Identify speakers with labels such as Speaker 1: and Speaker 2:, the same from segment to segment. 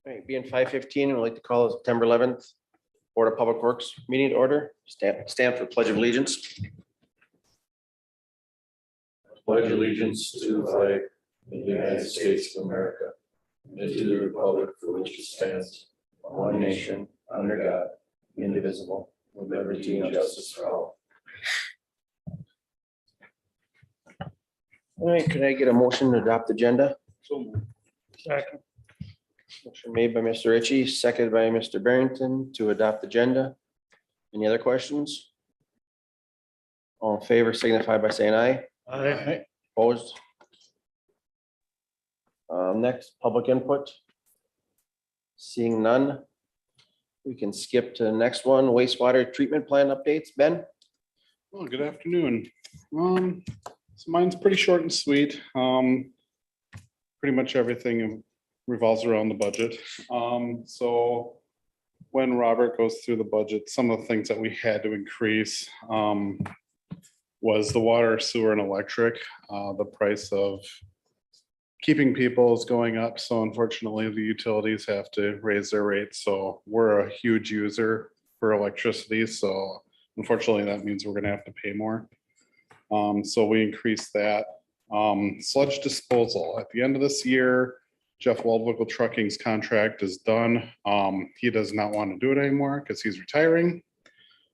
Speaker 1: All right, being 5:15, I'd like to call the September 11th Board of Public Works meeting to order. Stand for pledge of allegiance.
Speaker 2: Pledge allegiance to the flag of the United States of America and to the republic for which it stands, one nation, under God, indivisible, with liberty and justice for all.
Speaker 1: All right, could I get a motion to adopt the agenda?
Speaker 2: Second.
Speaker 1: Motion made by Mr. Ritchie, seconded by Mr. Barrington to adopt the agenda. Any other questions? All in favor signify by saying aye.
Speaker 2: Aye.
Speaker 1: Opposed? Next, public input. Seeing none, we can skip to the next one, wastewater treatment plan updates. Ben?
Speaker 3: Well, good afternoon. So mine's pretty short and sweet. Pretty much everything revolves around the budget. So when Robert goes through the budget, some of the things that we had to increase was the water, sewer, and electric. The price of keeping people is going up, so unfortunately, the utilities have to raise their rates. So we're a huge user for electricity, so unfortunately, that means we're gonna have to pay more. So we increased that. Sludge disposal, at the end of this year, Jeff Waldwickle Trucking's contract is done. He does not want to do it anymore because he's retiring.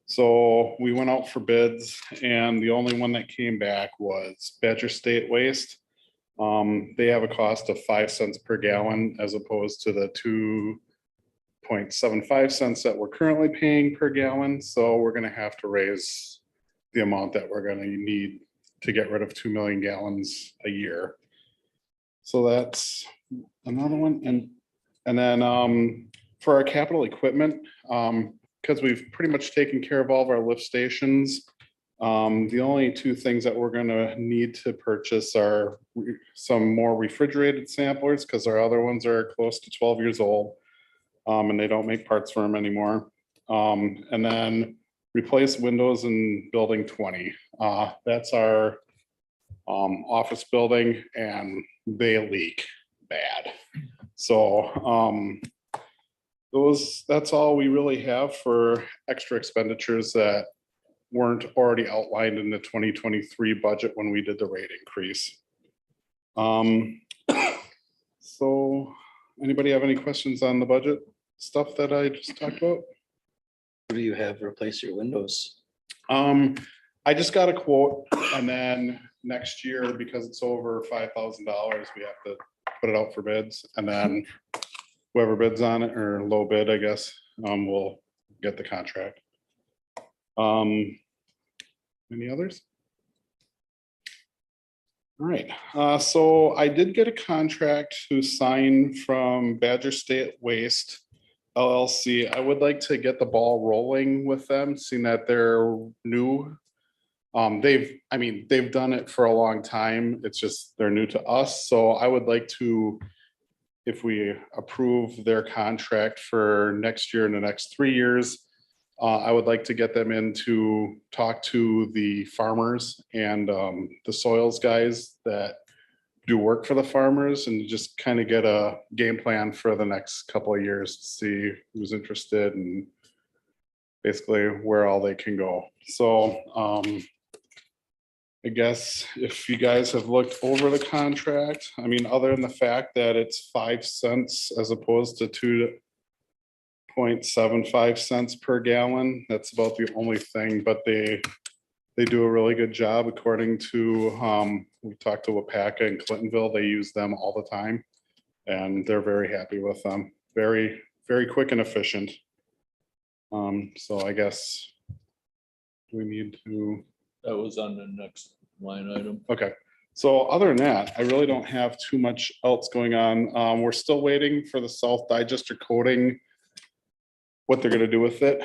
Speaker 3: So we went out for bids, and the only one that came back was Badger State Waste. They have a cost of 5 cents per gallon as opposed to the 2.75 cents that we're currently paying per gallon. So we're gonna have to raise the amount that we're gonna need to get rid of 2 million gallons a year. So that's another one. And then for our capital equipment, because we've pretty much taken care of all of our lift stations, the only two things that we're gonna need to purchase are some more refrigerated samplers, because our other ones are close to 12 years old, and they don't make parts for them anymore. And then replace windows in building 20. That's our office building, and they leak bad. So that's all we really have for extra expenditures that weren't already outlined in the 2023 budget when we did the rate increase. So anybody have any questions on the budget stuff that I just talked about?
Speaker 4: What do you have to replace your windows?
Speaker 3: I just got a quote, and then next year, because it's over $5,000, we have to put it out for bids, and then whoever bids on it, or low bid, I guess, will get the contract. Any others? All right, so I did get a contract to sign from Badger State Waste LLC. I would like to get the ball rolling with them, seeing that they're new. They've done it for a long time. It's just they're new to us. So I would like to, if we approve their contract for next year and the next 3 years, I would like to get them in to talk to the farmers and the soils guys that do work for the farmers, and just kind of get a game plan for the next couple of years to see who's interested and basically where all they can go. So I guess if you guys have looked over the contract, I mean, other than the fact that it's 5 cents as opposed to 2.75 cents per gallon, that's about the only thing, but they do a really good job according to, we talked to Wapaka and Clintonville, they use them all the time, and they're very happy with them. Very, very quick and efficient. So I guess we need to.
Speaker 2: That was on the next line item.
Speaker 3: Okay, so other than that, I really don't have too much else going on. We're still waiting for the South Digester coating, what they're gonna do with it.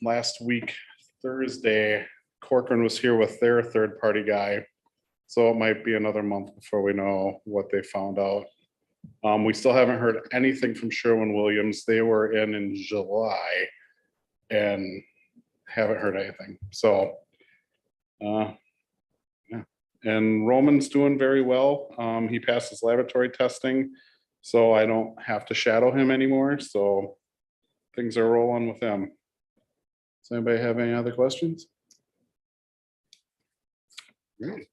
Speaker 3: Last week, Thursday, Corcoran was here with their third-party guy. So it might be another month before we know what they found out. We still haven't heard anything from Sherwin-Williams. They were in July and haven't heard anything. So yeah. And Roman's doing very well. He passed his laboratory testing. So I don't have to shadow him anymore, so things are rolling with him. Does anybody have any other questions? Great.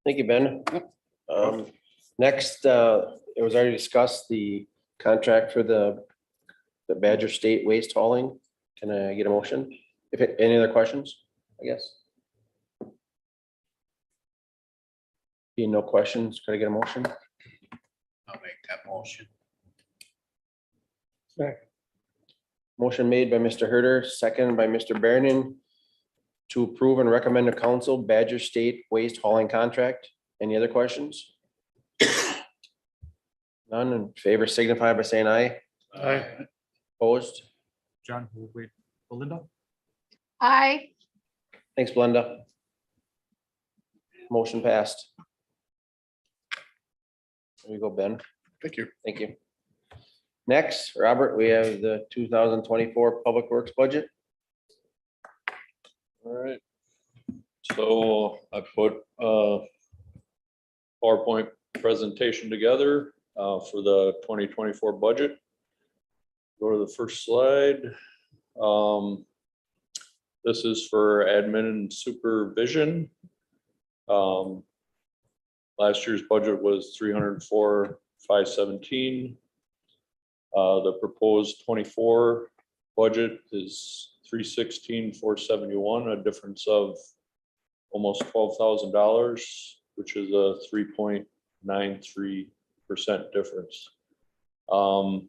Speaker 1: Thank you, Ben. Next, it was already discussed, the contract for the Badger State waste hauling. Can I get a motion? Any other questions, I guess? Being no questions, could I get a motion?
Speaker 4: I'll make that motion.
Speaker 1: Motion made by Mr. Herter, second by Mr. Bernin to approve and recommend to council Badger State waste hauling contract. Any other questions? None in favor signify by saying aye.
Speaker 2: Aye.
Speaker 1: Opposed?
Speaker 5: John, wait, Belinda?
Speaker 6: Aye.
Speaker 1: Thanks, Belinda. Motion passed. There you go, Ben.
Speaker 3: Thank you.
Speaker 1: Thank you. Next, Robert, we have the 2024 Public Works budget.
Speaker 2: All right. So I put a PowerPoint presentation together for the 2024 budget. Go to the first slide. This is for admin and supervision. Last year's budget was 304,517. The proposed 24 budget is 316,471, a difference of almost $12,000, which is a 3.93% difference.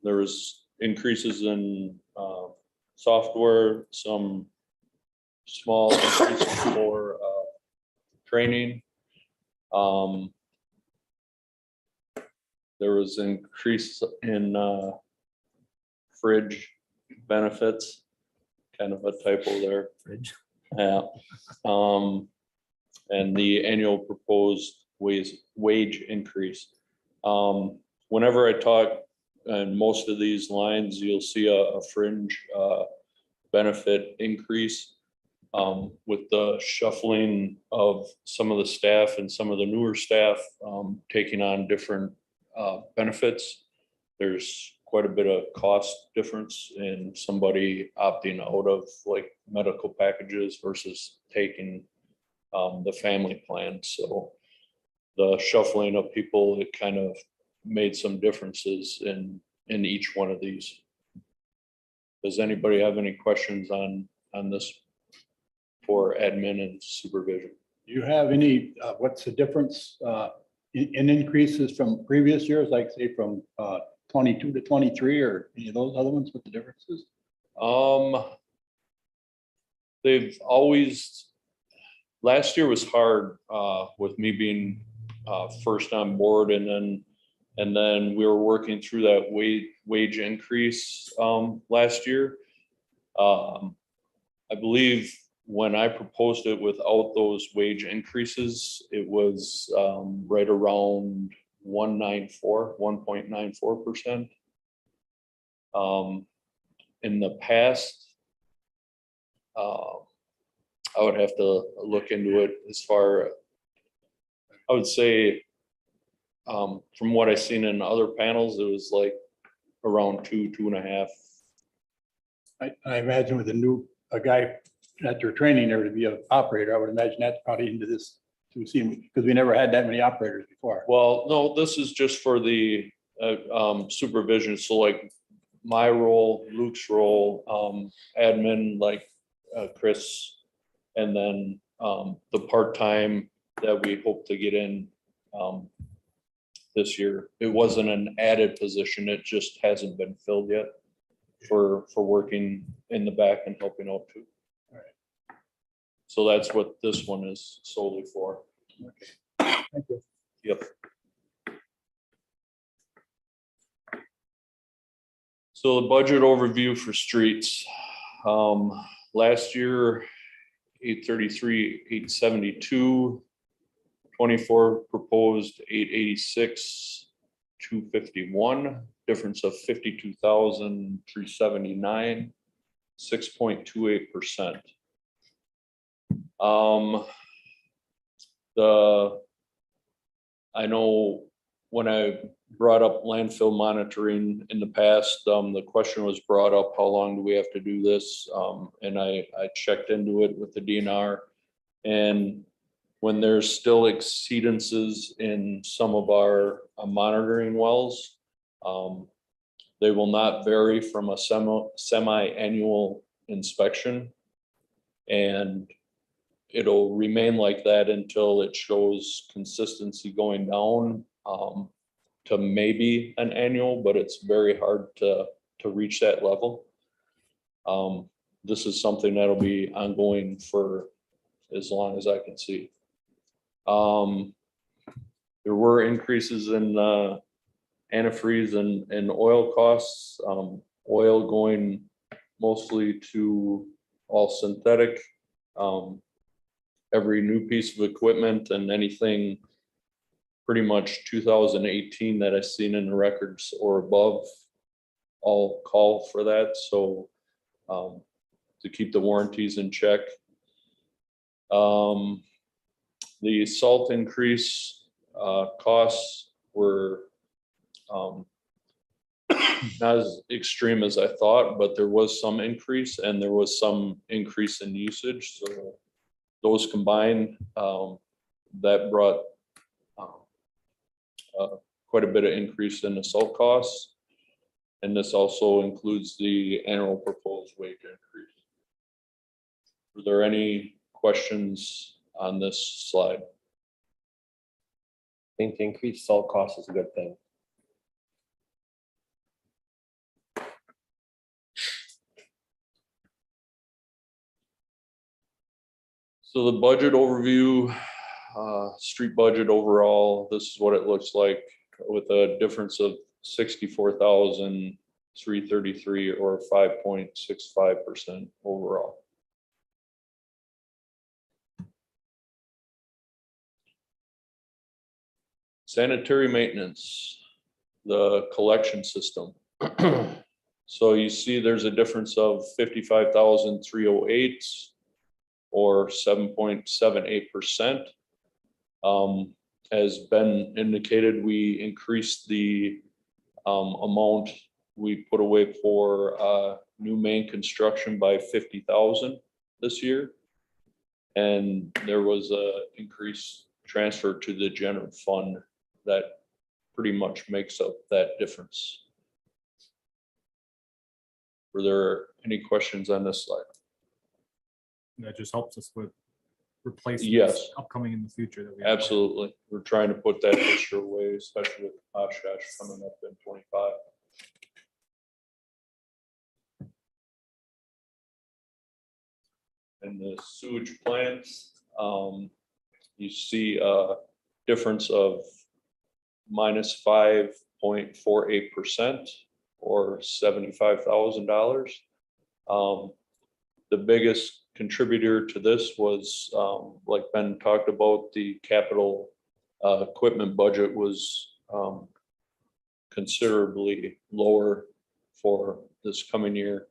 Speaker 2: There was increases in software, some small increases for training. There was increase in fridge benefits, kind of a typo there.
Speaker 4: Fridge.
Speaker 2: Yeah. And the annual proposed wage increase. Whenever I talk and most of these lines, you'll see a fringe benefit increase. With the shuffling of some of the staff and some of the newer staff taking on different benefits, there's quite a bit of cost difference in somebody opting out of like medical packages versus taking the family plan. So the shuffling of people, it kind of made some differences in each one of these. Does anybody have any questions on this for admin and supervision?
Speaker 5: Do you have any, what's the difference in increases from previous years, like say from 22 to 23 or any of those other ones with the differences?
Speaker 2: They've always, last year was hard with me being first on board, and then we were working through that wage increase last year. I believe when I proposed it without those wage increases, it was right around 1.94%. In the past, I would have to look into it as far, I would say, from what I've seen in other panels, it was like around 2.5.
Speaker 5: I imagine with a guy that they're training there to be an operator, I would imagine that's probably into this to see, because we never had that many operators before.
Speaker 2: Well, no, this is just for the supervision. So like my role, Luke's role, admin, like Chris, and then the part-time that we hope to get in this year. It wasn't an added position. It just hasn't been filled yet for working in the back and helping out too.
Speaker 5: All right.
Speaker 2: So that's what this one is solely for.
Speaker 5: Okay. Thank you.
Speaker 2: Yep. So the budget overview for streets. Last year, 833, 872, 24 proposed 886, 251, difference of 52,379, 6.28%. I know when I brought up landfill monitoring in the past. The question was brought up, how long do we have to do this? And I checked into it with the DNR. And when there's still exceedances in some of our monitoring wells, they will not vary from a semi-annual inspection. And it'll remain like that until it shows consistency going down to maybe an annual, but it's very hard to reach that level. This is something that'll be ongoing for as long as I can see. There were increases in antifreeze and oil costs, oil going mostly to all synthetic. Every new piece of equipment and anything pretty much 2018 that I've seen in the records or above all call for that. So to keep the warranties in check. The salt increase costs were not as extreme as I thought, but there was some increase and there was some increase in usage. So those combined, that brought quite a bit of increase in the salt costs. And this also includes the annual proposed wage increase. Were there any questions on this slide?
Speaker 1: I think the increased salt cost is a good thing.
Speaker 2: So the budget overview, street budget overall, this is what it looks like with a difference of 64,333 or 5.65% overall. Sanitary maintenance, the collection system. So you see there's a difference of 55,308 or 7.78%. As Ben indicated, we increased the amount we put away for new main construction by 50,000 this year. And there was a increase transfer to the general fund that pretty much makes up that difference. Were there any questions on this slide?
Speaker 7: That just helps us with replacements.
Speaker 2: Yes.
Speaker 7: Upcoming in the future that we have.
Speaker 2: Absolutely. We're trying to put that extra away, especially with Oshkosh coming up in 25. And the sewage plants, you see a difference of minus 5.48% or $75,000. The biggest contributor to this was, like Ben talked about, the capital equipment budget was considerably lower for this coming year.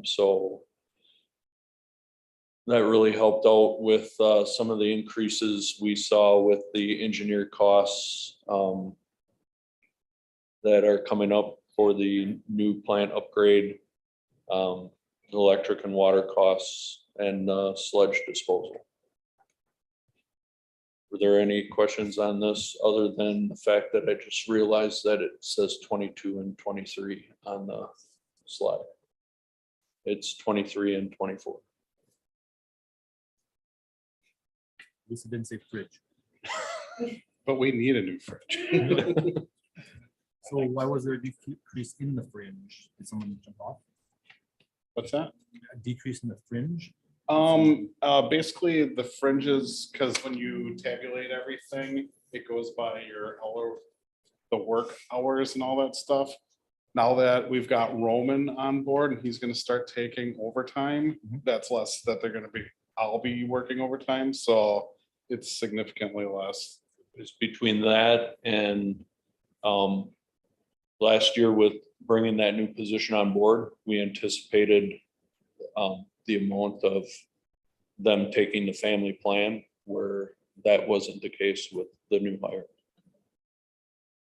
Speaker 2: So that really helped out with some of the increases we saw with the engineer costs that are coming up for the new plant upgrade, electric and water costs, and sludge disposal. Were there any questions on this other than the fact that I just realized that it says 22 and 23 on the slide? It's 23 and 24.
Speaker 7: At least it didn't say fridge.
Speaker 3: But we need a new fridge.
Speaker 7: So why was there a decrease in the fringe? Did someone jump off?
Speaker 3: What's that?
Speaker 7: A decrease in the fringe?
Speaker 3: Basically the fringes, because when you tabulate everything, it goes by your hour, the work hours and all that stuff. Now that we've got Roman on board and he's gonna start taking overtime, that's less that they're gonna be, I'll be working overtime, so it's significantly less.
Speaker 2: It's between that and last year with bringing that new position on board, we anticipated the amount of them taking the family plan where that wasn't the case with the new hire.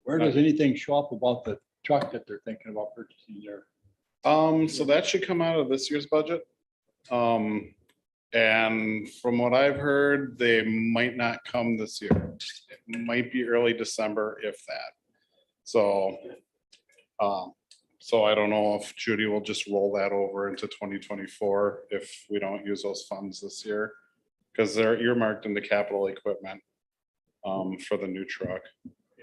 Speaker 5: Where does anything show up about the truck that they're thinking about purchasing there?
Speaker 3: So that should come out of this year's budget. And from what I've heard, they might not come this year. It might be early December, if that. So, so I don't know if Judy will just roll that over into 2024 if we don't use those funds this year. Because they're earmarked into capital equipment for the new truck.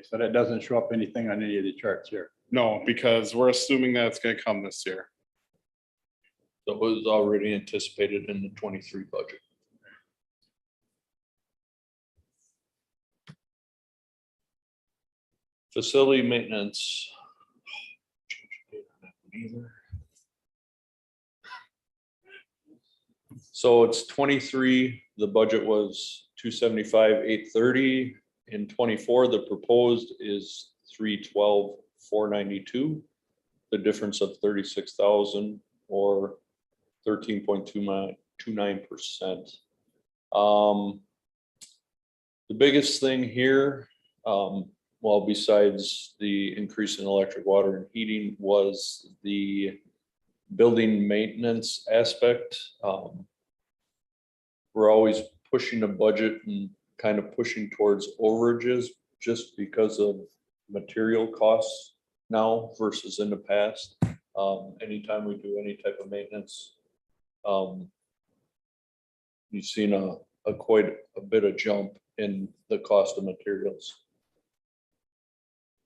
Speaker 5: So that doesn't show up anything on any of the charts here.
Speaker 3: No, because we're assuming that it's gonna come this year.
Speaker 2: That was already anticipated in the 23 budget. Facility maintenance. So it's 23, the budget was 275, 830. In 24, the proposed is 312, 492. The difference of 36,000 or 13.29%. The biggest thing here, well, besides the increase in electric, water, and heating, was the building maintenance aspect. We're always pushing a budget and kind of pushing towards overages just because of material costs now versus in the past. Anytime we do any type of maintenance, you've seen a quite a bit of jump in the cost of materials.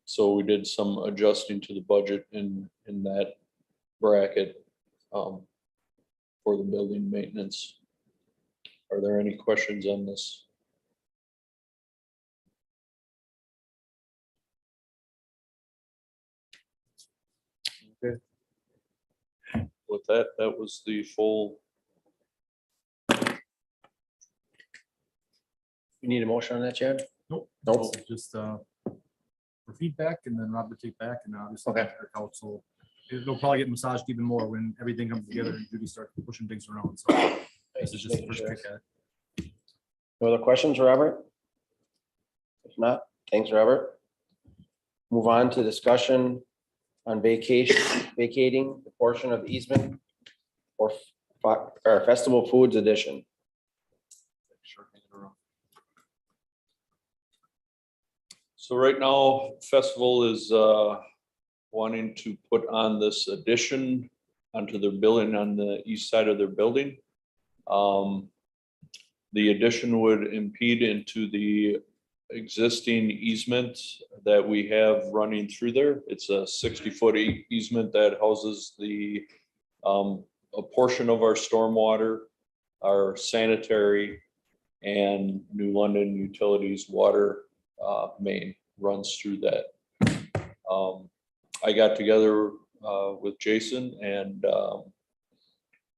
Speaker 2: So we did some adjusting to the budget in that bracket for the building maintenance. Are there any questions on this? Okay. With that, that was the full.
Speaker 1: You need a motion on that, Chad?
Speaker 7: Nope.
Speaker 1: Nope.
Speaker 7: Just for feedback and then Rob would take back and obviously.
Speaker 1: Okay.
Speaker 7: Our council, it'll probably get massaged even more when everything comes together and Judy starts pushing things around. So this is just the first kick at it.
Speaker 1: No other questions, Robert? If not, thanks, Robert. Move on to discussion on vacating the portion of the easement or Festival Foods Edition.
Speaker 2: So right now, Festival is wanting to put on this addition onto their building on the east side of their building. The addition would impede into the existing easement that we have running through there. It's a 60-foot easement that houses the a portion of our stormwater, our sanitary, and New London Utilities water main runs through that. I got together with Jason and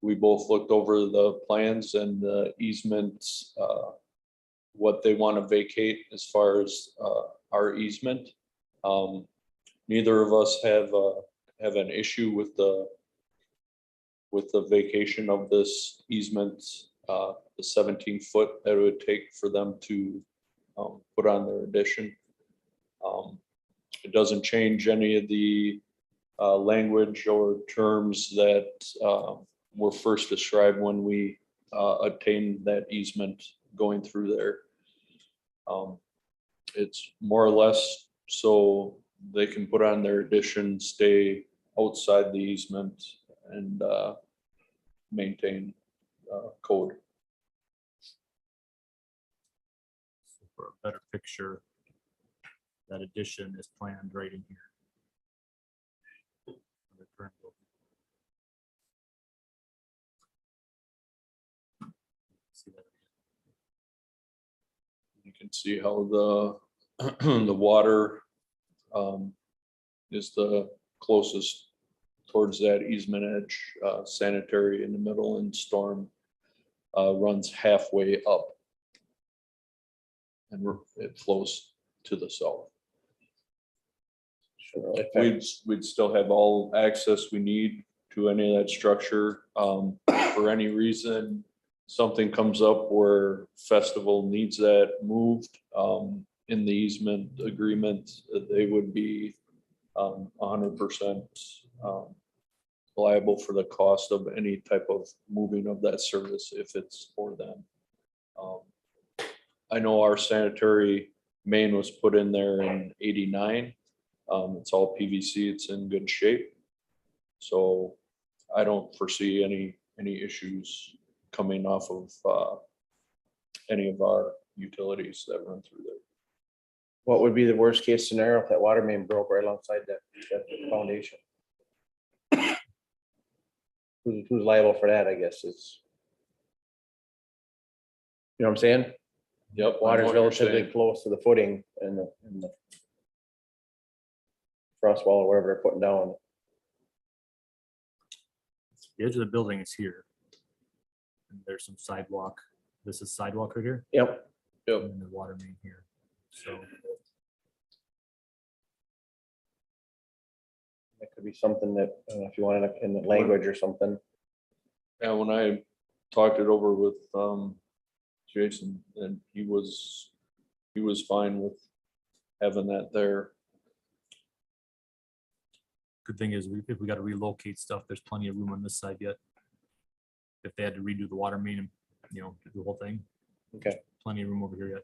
Speaker 2: we both looked over the plans and the easements, what they want to vacate as far as our easement. Neither of us have an issue with the vacation of this easement, the 17-foot that it would take for them to put on their addition. It doesn't change any of the language or terms that were first described when we obtained that easement going through there. It's more or less so they can put on their addition, stay outside the easement, and maintain code.
Speaker 7: So for a better picture, that addition is planned right in here. The current building. See that?
Speaker 2: You can see how the the water is the closest towards that easement edge, sanitary in the middle, and storm runs halfway up. And it flows to the south. We'd still have all access we need to any of that structure. For any reason, something comes up where Festival needs that moved, in the easement agreement, they would be 100% liable for the cost of any type of moving of that service if it's for them. I know our sanitary main was put in there in '89. It's all PVC, it's in good shape. So I don't foresee any issues coming off of any of our utilities that run through there.
Speaker 1: What would be the worst case scenario if that water main broke right alongside that foundation? Who's liable for that, I guess, is. You know what I'm saying?
Speaker 2: Yep. I know
Speaker 1: Water's
Speaker 2: what you're
Speaker 1: relatively
Speaker 2: saying.
Speaker 1: close to the footing and the frost wall or whatever they're putting down.
Speaker 7: The edge of the building is here. And there's some sidewalk. This is sidewalk right here.
Speaker 1: Yep.
Speaker 2: Yep.
Speaker 7: And then the water main here. So
Speaker 1: That could be something that, if you wanted in the language or something.
Speaker 2: Yeah, when I talked it over with Jason, and he was fine with having that there.
Speaker 7: good thing is if we got to relocate stuff, there's plenty of room on this side yet. If they had to redo the water main and, do the whole thing.
Speaker 1: Okay.
Speaker 7: Plenty of room over here yet.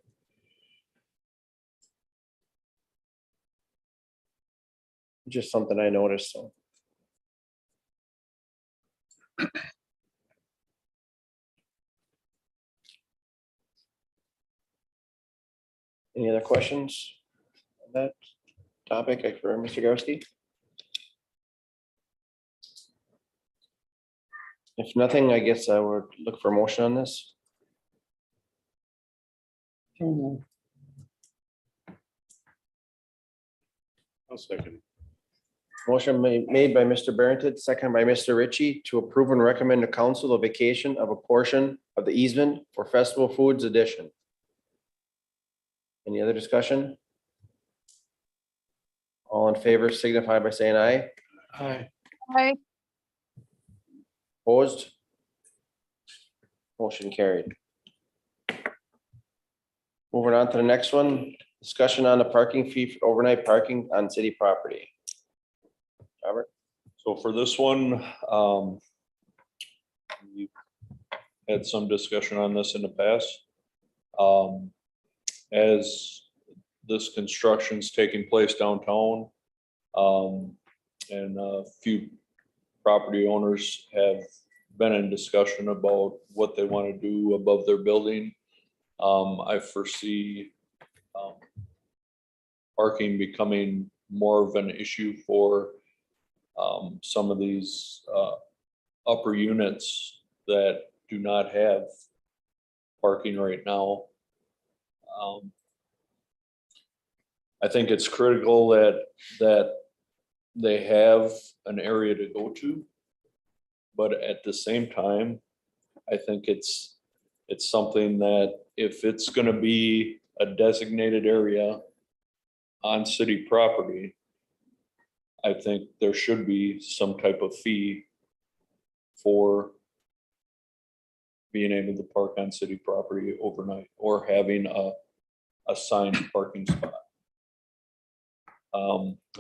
Speaker 1: Just something I noticed, so. Any other questions on that topic for Mr. Garski? If nothing, I guess I would look for a motion on this.
Speaker 3: I'll second.
Speaker 1: Motion made by Mr. Barrington, second by Mr. Ritchie, to approve and recommend to council the vacation of a portion of the easement for Festival Foods Edition. Any other discussion? All in favor signify by saying aye.
Speaker 5: Aye.
Speaker 6: Aye.
Speaker 1: Opposed? Motion carried. Moving on to the next one, discussion on the parking fee for overnight parking on city property. Robert?
Speaker 2: So for this one, we had some discussion on this in the past. As this construction's taking place downtown, and a few property owners have been in discussion about what they want to do above their building. I foresee parking becoming more of an issue for some of these upper units that do not have parking right now. I think it's critical that they have an area to go to. But at the same time, I think it's something that if it's gonna be a designated area on city property, I think there should be some type of fee for being able to park on city property overnight or having a assigned parking spot.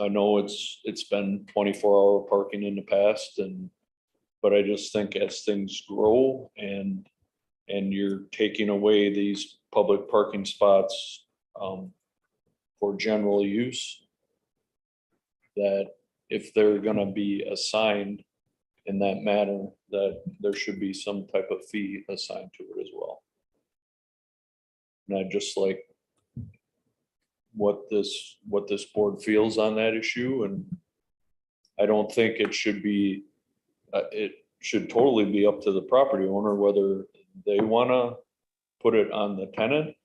Speaker 2: I know it's been 24-hour parking in the past, but I just think as things grow and you're taking away these public parking spots for general use, that if they're gonna be assigned in that manner, that there should be some type of fee assigned to it as well. And I just like what this board feels on that issue, and I don't think it should be, it should totally be up to the property owner whether they wanna put it on the tenant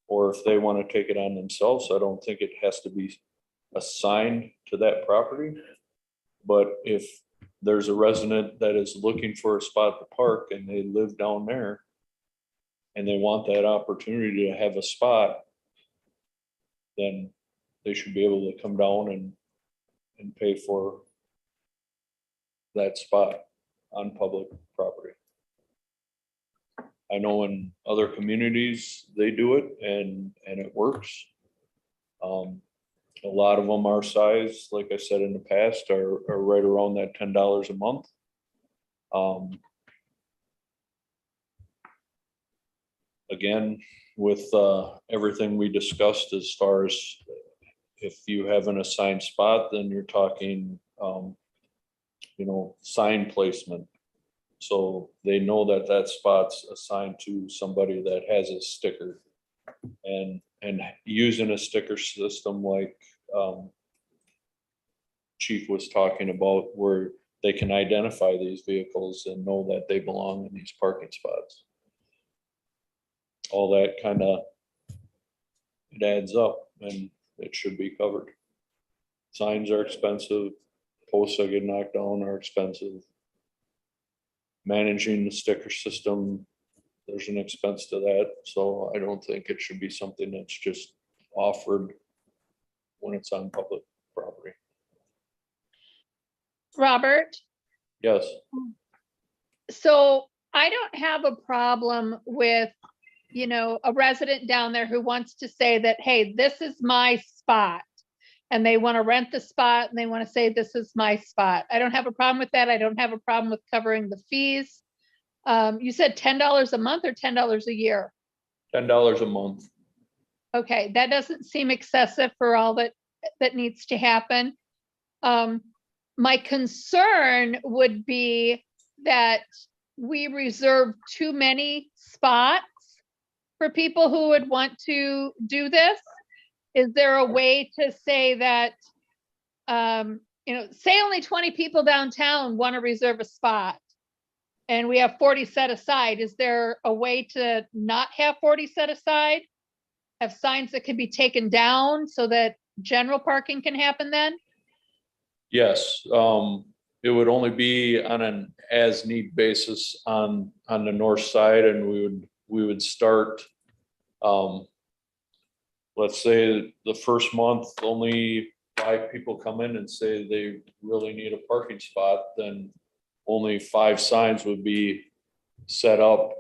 Speaker 2: or if they wanna take it on themselves. I don't think it has to be assigned to that property. But if there's a resident that is looking for a spot to park and they live down there and they want that opportunity to have a spot, then they should be able to come down and pay for that spot on public property. I know in other communities, they do it and it works. A lot of them our size, like I said in the past, are right around that $10 a month. Again, with everything we discussed as far as if you have an assigned spot, then you're talking, sign placement. So they know that that spot's assigned to somebody that has a sticker. And using a sticker system like Chief was talking about, where they can identify these vehicles and know that they belong in these parking spots. All that kind of, it adds up and it should be covered. Signs are expensive, posts that get knocked down are expensive. Managing the sticker system, there's an expense to that, so I don't think it should be something that's just offered when it's on public property.
Speaker 6: Robert,
Speaker 2: Yes,
Speaker 6: so I don't have a problem with, a resident down there who wants to say that, hey, this is my spot. And they want to rent the spot and they want to say, this is my spot. I don't have a problem with that. I don't have a problem with covering the fees. You said $10 a month or $10 a year?
Speaker 2: $10 a month.
Speaker 6: Okay, that doesn't seem excessive for all that needs to happen. My concern would be that we reserve too many spots for people who would want to do this. Is there a way to say that, say only 20 people downtown want to reserve a spot and we have 40 set aside? Is there a way to not have 40 set aside? Have signs that can be taken down so that general parking can happen then?
Speaker 2: Yes, it would only be on an as-need basis on the north side, and we would start, let's say the first month, only 5 people come in and say they really need a parking spot, then only 5 signs would be set up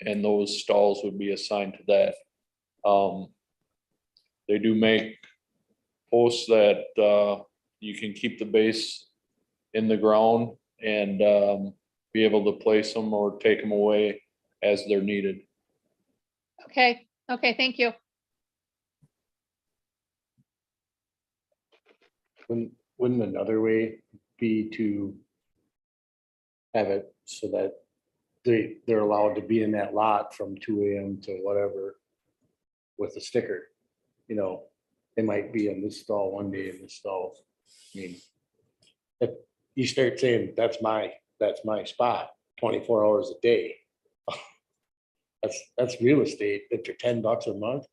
Speaker 2: and those stalls would be assigned to that. They do make posts that you can keep the base in the ground and be able to place them or take them away as they're needed.
Speaker 6: Okay, thank you.
Speaker 8: Wouldn't another way be to have it so that they're allowed to be in that lot from 2 AM to whatever with a sticker? They might be in this stall one day in this stall. I mean, if you start saying that's my spot 24 hours a day, that's real estate. If they're $10 a month,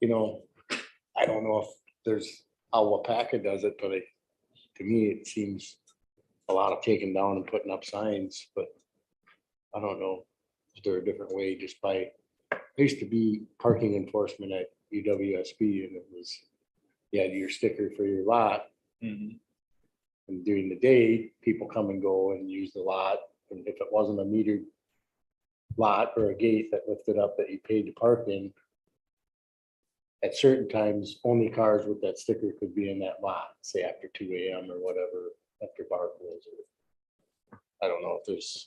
Speaker 8: I don't know if there's how Wapaka does it, but to me, it seems a lot of taking down and putting up signs, but I don't know. Is there a different way just by, I used to be parking enforcement at UWSP and it was, you had your sticker for your lot.
Speaker 2: Mhm.
Speaker 8: And during the day, people come and go and use the lot. And if it wasn't a metered lot or a gate that lifted up that you paid to park in, at certain times, only cars with that sticker could be in that lot, say after 2 AM or whatever, after bar close. I don't know if there's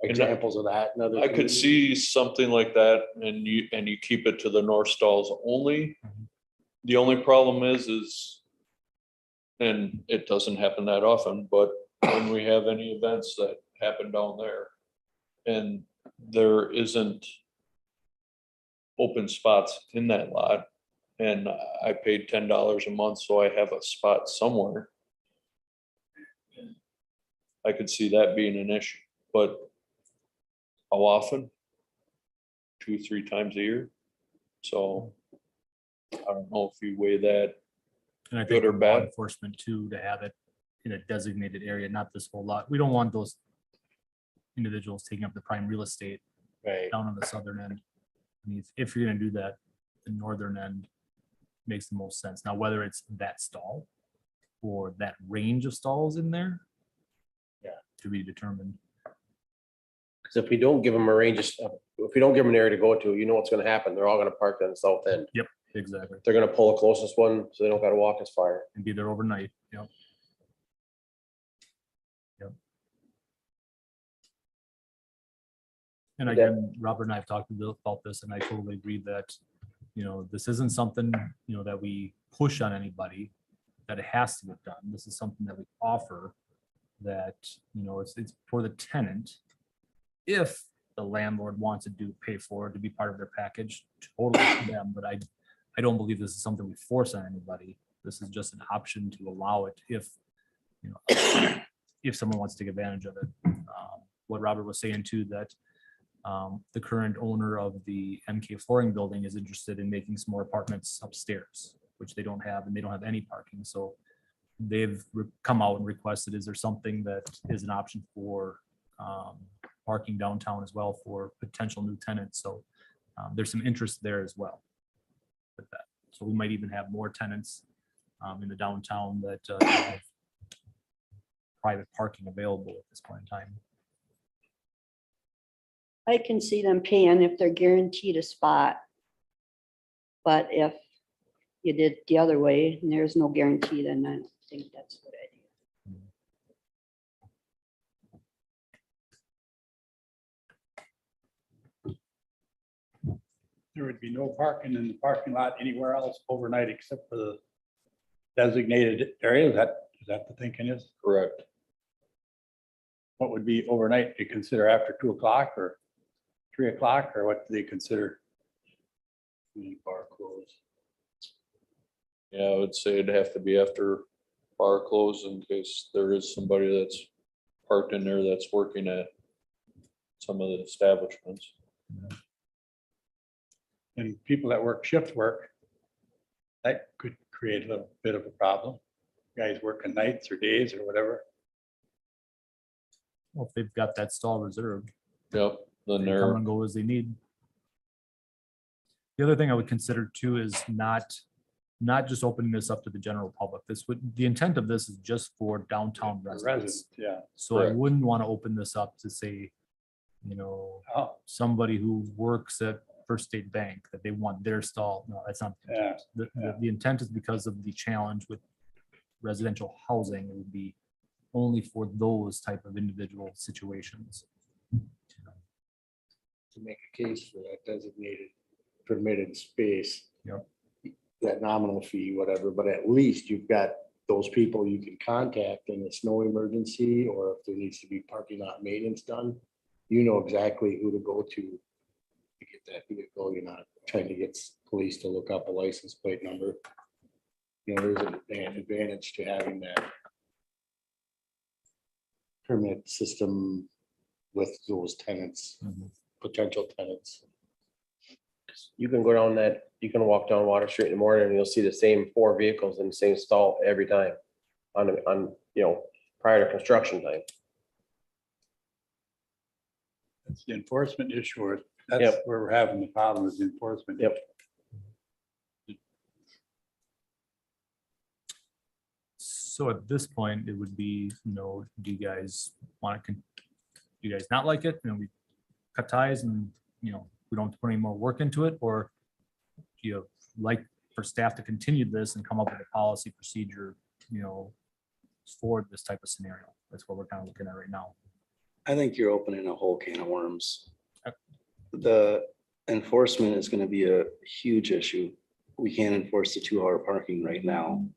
Speaker 8: examples of that. in other
Speaker 2: I could
Speaker 8: communities.
Speaker 2: see something like that and you keep it to the north stalls only. The only problem is, and it doesn't happen that often, but when we have any events that happen down there and there isn't open spots in that lot, and I paid $10 a month, so I have a spot somewhere, I could see that being an issue, but how often? 2-3 times a year. So I don't know if you weigh that.
Speaker 7: And I
Speaker 2: Good
Speaker 7: think
Speaker 2: or
Speaker 7: for law
Speaker 2: bad?
Speaker 7: enforcement too, to have it in a designated area, not this whole lot. We don't want those individuals taking up the prime real estate
Speaker 8: Right.
Speaker 7: down on the southern end. I mean, if you're gonna do that, the northern end makes the most sense. Now, whether it's that stall or that range of stalls in there.
Speaker 8: Yeah.
Speaker 7: To be determined.
Speaker 1: Because if we don't give them a range of if we don't give them an area to go to, you know what's gonna happen. They're all gonna park on the south end.
Speaker 7: Exactly.
Speaker 1: They're gonna pull the closest one, so they don't gotta walk as far.
Speaker 7: And be there overnight. Yep. And
Speaker 1: Yeah.
Speaker 7: again, Robert and I have talked about this, and I totally agree that, this isn't something, that we push on anybody, that it has to get done. This is something that we offer that, it's for the tenant. If the landlord wants to pay for it to be part of their package, totally to them, but I don't believe this is something we force on anybody. This is just an option to allow it if, if someone wants to take advantage of it. What Robert was saying too, that the current owner of the MK Flooring building is interested in making some more apartments upstairs, which they don't have, and they don't have any parking. So they've come out and requested, is there something that is an option for parking downtown as well for potential new tenants? So there's some interest there as well with that. So we might even have more tenants in the downtown that have private parking available at this point in time.
Speaker 9: I can see them paying if they're guaranteed a spot. But if you did the other way and there's no guarantee, then I don't think that's a good idea.
Speaker 5: There would be no parking in the parking lot anywhere else overnight except for the designated area. Is that the thinking is?
Speaker 2: Correct.
Speaker 5: What would be overnight? Do you consider after 2 o'clock or 3 o'clock, or what do they consider?
Speaker 8: Bar closed.
Speaker 2: Yeah, I would say it'd have to be after bar close in case there is somebody that's parked in there that's working at some of the establishments.
Speaker 5: And people that work shift work, that could create a little bit of a problem. Guys working nights or days or whatever.
Speaker 7: Well, if they've got that stall reserved,
Speaker 2: Yep, then
Speaker 7: they come
Speaker 2: they're,
Speaker 7: and go as they need. The other thing I would consider too is not just opening this up to the general public. The intent of this is just for downtown residents.
Speaker 5: Residents, yeah.
Speaker 7: So I
Speaker 2: Correct.
Speaker 7: wouldn't want to open this up to say,
Speaker 5: Oh,
Speaker 7: somebody who works at First State Bank, that they want their stall. No, that's not. the intent. The intent is because of the challenge with residential housing, it would be only for those type of individual situations.
Speaker 8: To make a case for that designated permitted space.
Speaker 7: Yep.
Speaker 8: That nominal fee, whatever, but at least you've got those people you can contact in a snow emergency, or if there needs to be parking lot maintenance done. You know exactly who to go to get that vehicle. You're not trying to get police to look up a license plate number. There's an advantage to having that permit system with those tenants,
Speaker 7: Mhm.
Speaker 8: potential tenants.
Speaker 1: You can go down you can walk down Water Street in the morning and you'll see the same 4 vehicles in the same stall every time on prior to construction time.
Speaker 5: it's the enforcement issue. That's
Speaker 1: Yep.
Speaker 5: where we're having the problem is the enforcement.
Speaker 1: Yep.
Speaker 7: So at this point, it would be, do you guys want to, do you guys not like it? We cut ties and, we don't put any more work into it? Or do you like for staff to continue this and come up with a policy procedure, for this type of scenario? That's what we're kind of looking at right now.
Speaker 10: I think you're opening a whole can of worms.
Speaker 7: Okay.
Speaker 10: The enforcement is gonna be a huge issue. We can't enforce the 2-hour parking right now.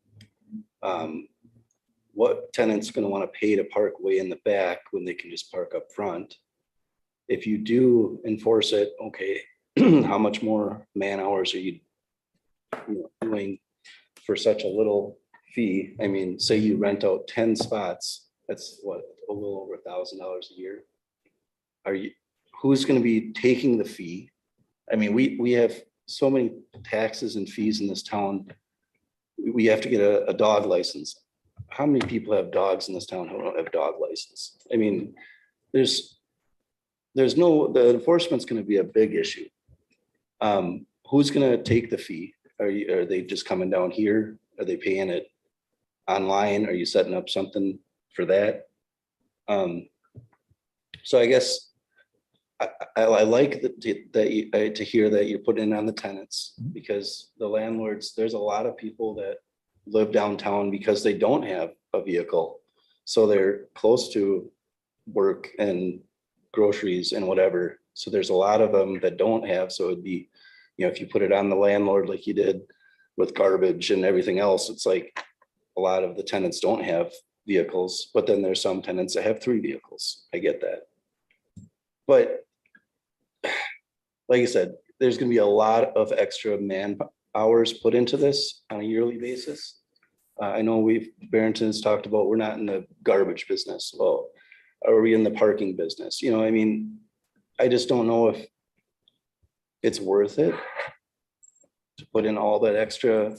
Speaker 10: What tenant's gonna wanna pay to park way in the back when they can just park up front? If you do enforce it, okay, how much more man hours are you doing for such a little fee? I mean, say you rent out 10 spots, that's what, a little over $1,000 a year. Who's gonna be taking the fee? I mean, we have so many taxes and fees in this town. We have to get a dog license. How many people have dogs in this town who don't have dog license? I mean, the enforcement's gonna be a big issue. Who's gonna take the fee? Are they just coming down here? Are they paying it online? Are you setting up something for that? So I guess I like that you, to hear that you're putting it on the tenants, because the landlords, there's a lot of people that live downtown because they don't have a vehicle. So they're close to work and groceries and whatever. So there's a lot of them that don't have, so it'd be, if you put it on the landlord like you did with garbage and everything else, it's like a lot of the tenants don't have vehicles, but then there's some tenants that have 3 vehicles. I get that. But like I said, there's gonna be a lot of extra man hours put into this on a yearly basis. I know Barrington's talked about, we're not in the garbage business. Well, are we in the parking business? I mean, I just don't know if it's worth it to put in all that extra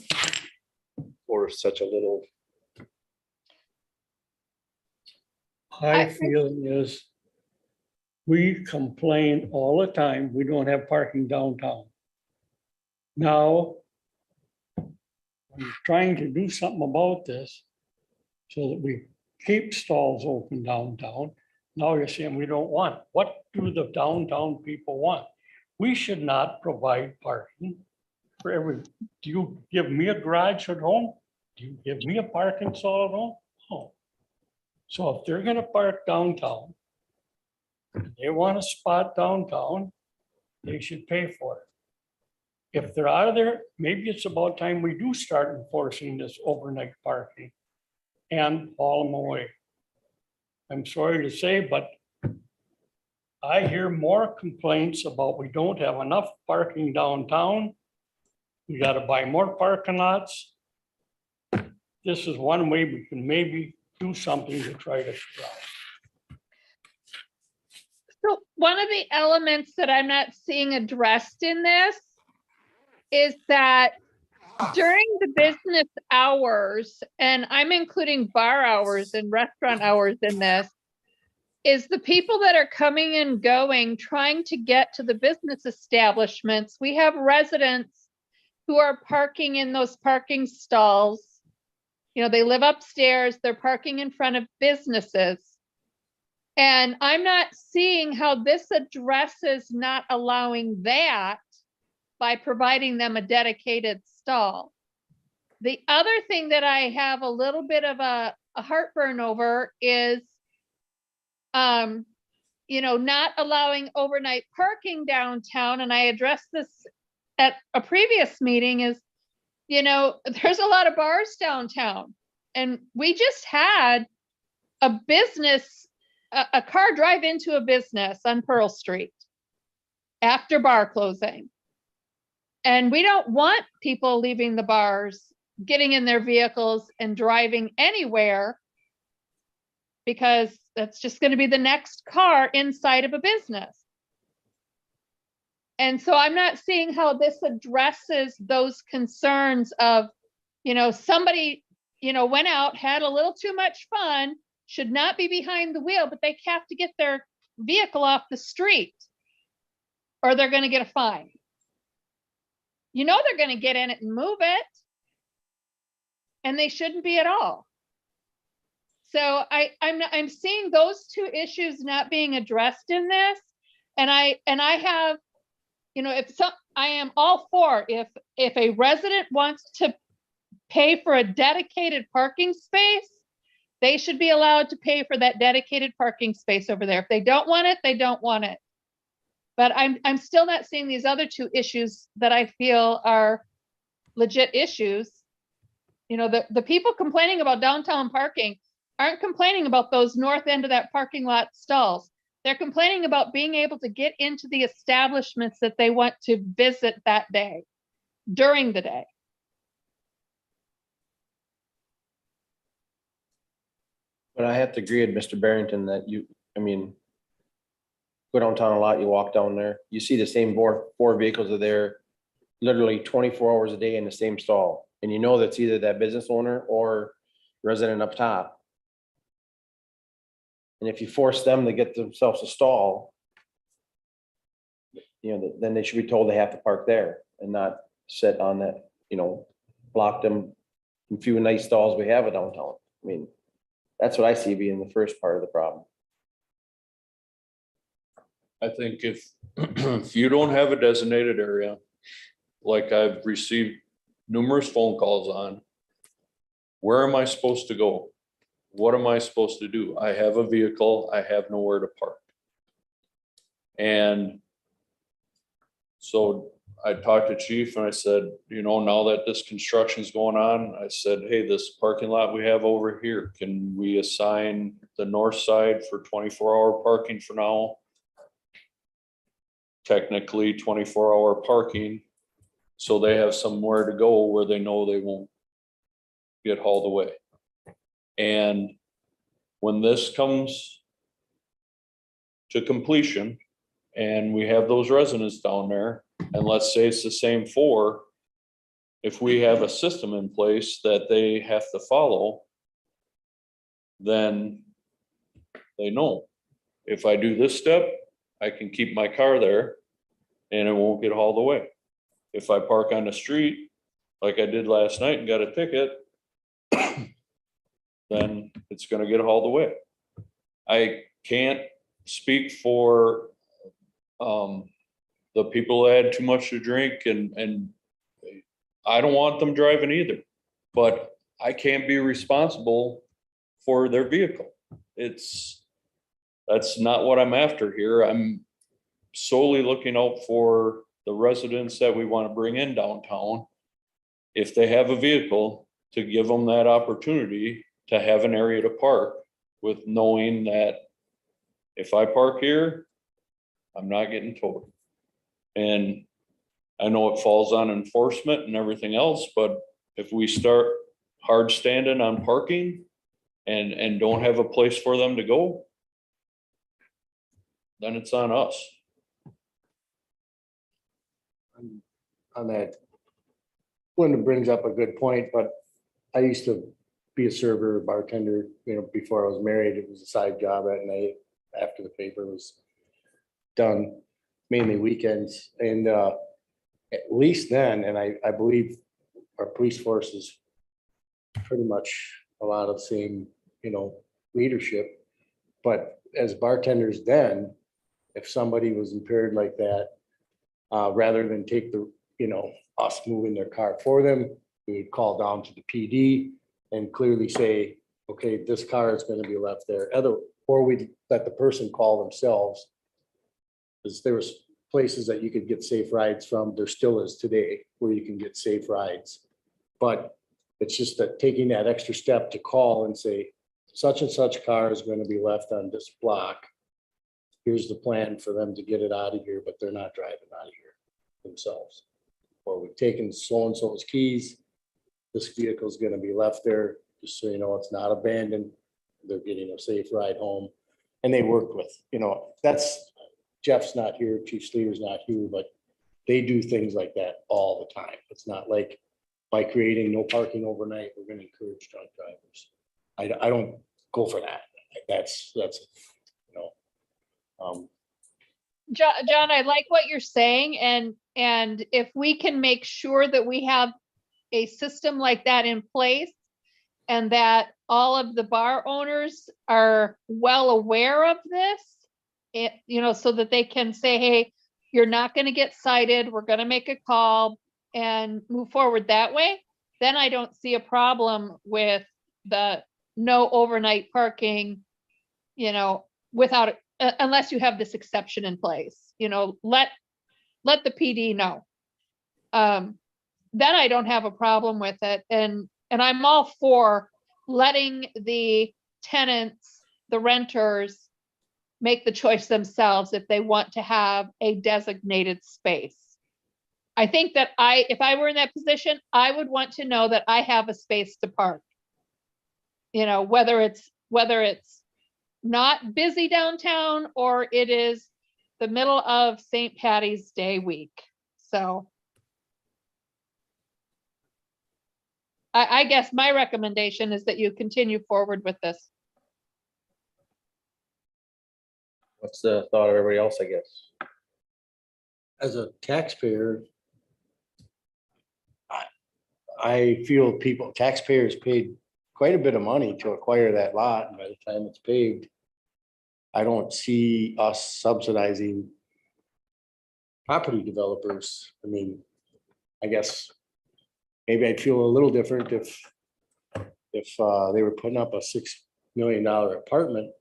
Speaker 10: for such a little.
Speaker 11: My feeling is we complain all the time, we don't have parking downtown. Now, I'm trying to do something about this so that we keep stalls open downtown. Now you're saying we don't want. What do the downtown people want? We should not provide parking for every, do you give me a garage at home? Do you give me a parking stall at home? No. So if they're gonna park downtown, they want a spot downtown, they should pay for it. If they're out of there, maybe it's about time we do start enforcing this overnight parking and haul them away. I'm sorry to say, but I hear more complaints about we don't have enough parking downtown. We gotta buy more parking lots. This is one way we can maybe do something to try to.
Speaker 6: So one of the elements that I'm not seeing addressed in this is that during the business hours, and I'm including bar hours and restaurant hours in this, is the people that are coming and going, trying to get to the business establishments. We have residents who are parking in those parking stalls. They live upstairs, they're parking in front of businesses. And I'm not seeing how this addresses not allowing that by providing them a dedicated stall. The other thing that I have a little bit of a heartburn over is, not allowing overnight parking downtown. And I addressed this at a previous meeting is, there's a lot of bars downtown. And we just had a business, a car drive into a business on Pearl Street after bar closing. And we don't want people leaving the bars, getting in their vehicles and driving anywhere, because that's just going to be the next car inside of a business. And so I'm not seeing how this addresses those concerns of, somebody, went out, had a little too much fun, should not be behind the wheel, but they have to get their vehicle off the street or they're going to get a fine. They're going to get in it and move it, and they shouldn't be at all. So I'm seeing those 2 issues not being addressed in this. And I have, I am all for, if a resident wants to pay for a dedicated parking space, they should be allowed to pay for that dedicated parking space over there. If they don't want it, they don't want it. But I'm still not seeing these other 2 issues that I feel are legit issues. The people complaining about downtown parking aren't complaining about those north end of that parking lot stalls. They're complaining about being able to get into the establishments that they want to visit that day, during the day.
Speaker 1: But I have to agree with Mr. Barrington that go downtown a lot, you walk down there, you see the same 4 vehicles are there literally 24 hours a day in the same stall. And that's either that business owner or resident up top. And if you force them to get themselves a stall, then they should be told they have to park there and not sit on that, block them from few nice stalls we have at downtown. That's what I see being the first part of the problem.
Speaker 2: I think if you don't have a designated area, like I've received numerous phone calls on, where am I supposed to go? What am I supposed to do? I have a vehicle, I have nowhere to park. And so I talked to chief and I said, you know, now that this construction is going on, I said, hey, this parking lot we have over here, can we assign the north side for 24-hour parking for now? Technically 24-hour parking, so they have somewhere to go where they know they won't get hauled away. And when this comes to completion and we have those residents down there, and let's say it's the same 4, if we have a system in place that they have to follow, then they know, if I do this step, I can keep my car there and it won't get hauled away. If I park on the street, like I did last night and got a ticket, then it's gonna get hauled away. I can't speak for the people that had too much to drink and I don't want them driving either, but I can't be responsible for their vehicle. That's not what I'm after here. I'm solely looking out for the residents that we want to bring in downtown. If they have a vehicle, to give them that opportunity to have an area to park, with knowing that if I park here, I'm not getting towed. And I know it falls on enforcement and everything else, but if we start hard standing on parking and don't have a place for them to go, then it's on us.
Speaker 8: On that, Linda brings up a good point, but I used to be a server, bartender, you know, before I was married. It was a side job at night after the paper was done, mainly weekends. And at least then, and I believe our police force is pretty much a lot of the same, you know, leadership. But as bartenders then, if somebody was impaired like that, rather than take the, you know, us moving their car for them, we would call down to the PD and clearly say, okay, this car is going to be left there. Or we'd let the person call themselves. Because there was places that you could get safe rides from. There still is today where you can get safe rides. But it's just that taking that extra step to call and say, such and such car is going to be left on this block. Here's the plan for them to get it out of here, but they're not driving out of here themselves. Or we've taken so-and-so's keys. This vehicle is going to be left there, just so you know, it's not abandoned. They're getting a safe ride home. And they worked with, you know, that's, Jeff's not here, Chief Slater's not here, but they do things like that all the time. It's not like by creating no parking overnight, we're going to encourage drunk drivers. I don't go for that. That's, you know.
Speaker 6: John, I like what you're saying, and if we can make sure that we have a system like that in place and that all of the bar owners are well aware of this, you know, so that they can say, hey, you're not going to get cited, we're going to make a call and move forward that way, then I don't see a problem with the no overnight parking, you know, without, unless you have this exception in place, you know, let the PD know. Then I don't have a problem with it. And I'm all for letting the tenants, the renters, make the choice themselves if they want to have a designated space. I think that if I were in that position, I would want to know that I have a space to park. You know, whether it's not busy downtown or it is the middle of St. Patty's Day week. So I guess my recommendation is that you continue forward with this.
Speaker 1: What's the thought of everybody else, I guess?
Speaker 8: As a taxpayer, I feel taxpayers paid quite a bit of money to acquire that lot, and by the time it's paved, I don't see us subsidizing property developers. I mean, I guess maybe I'd feel a little different if they were putting up a $6 million apartment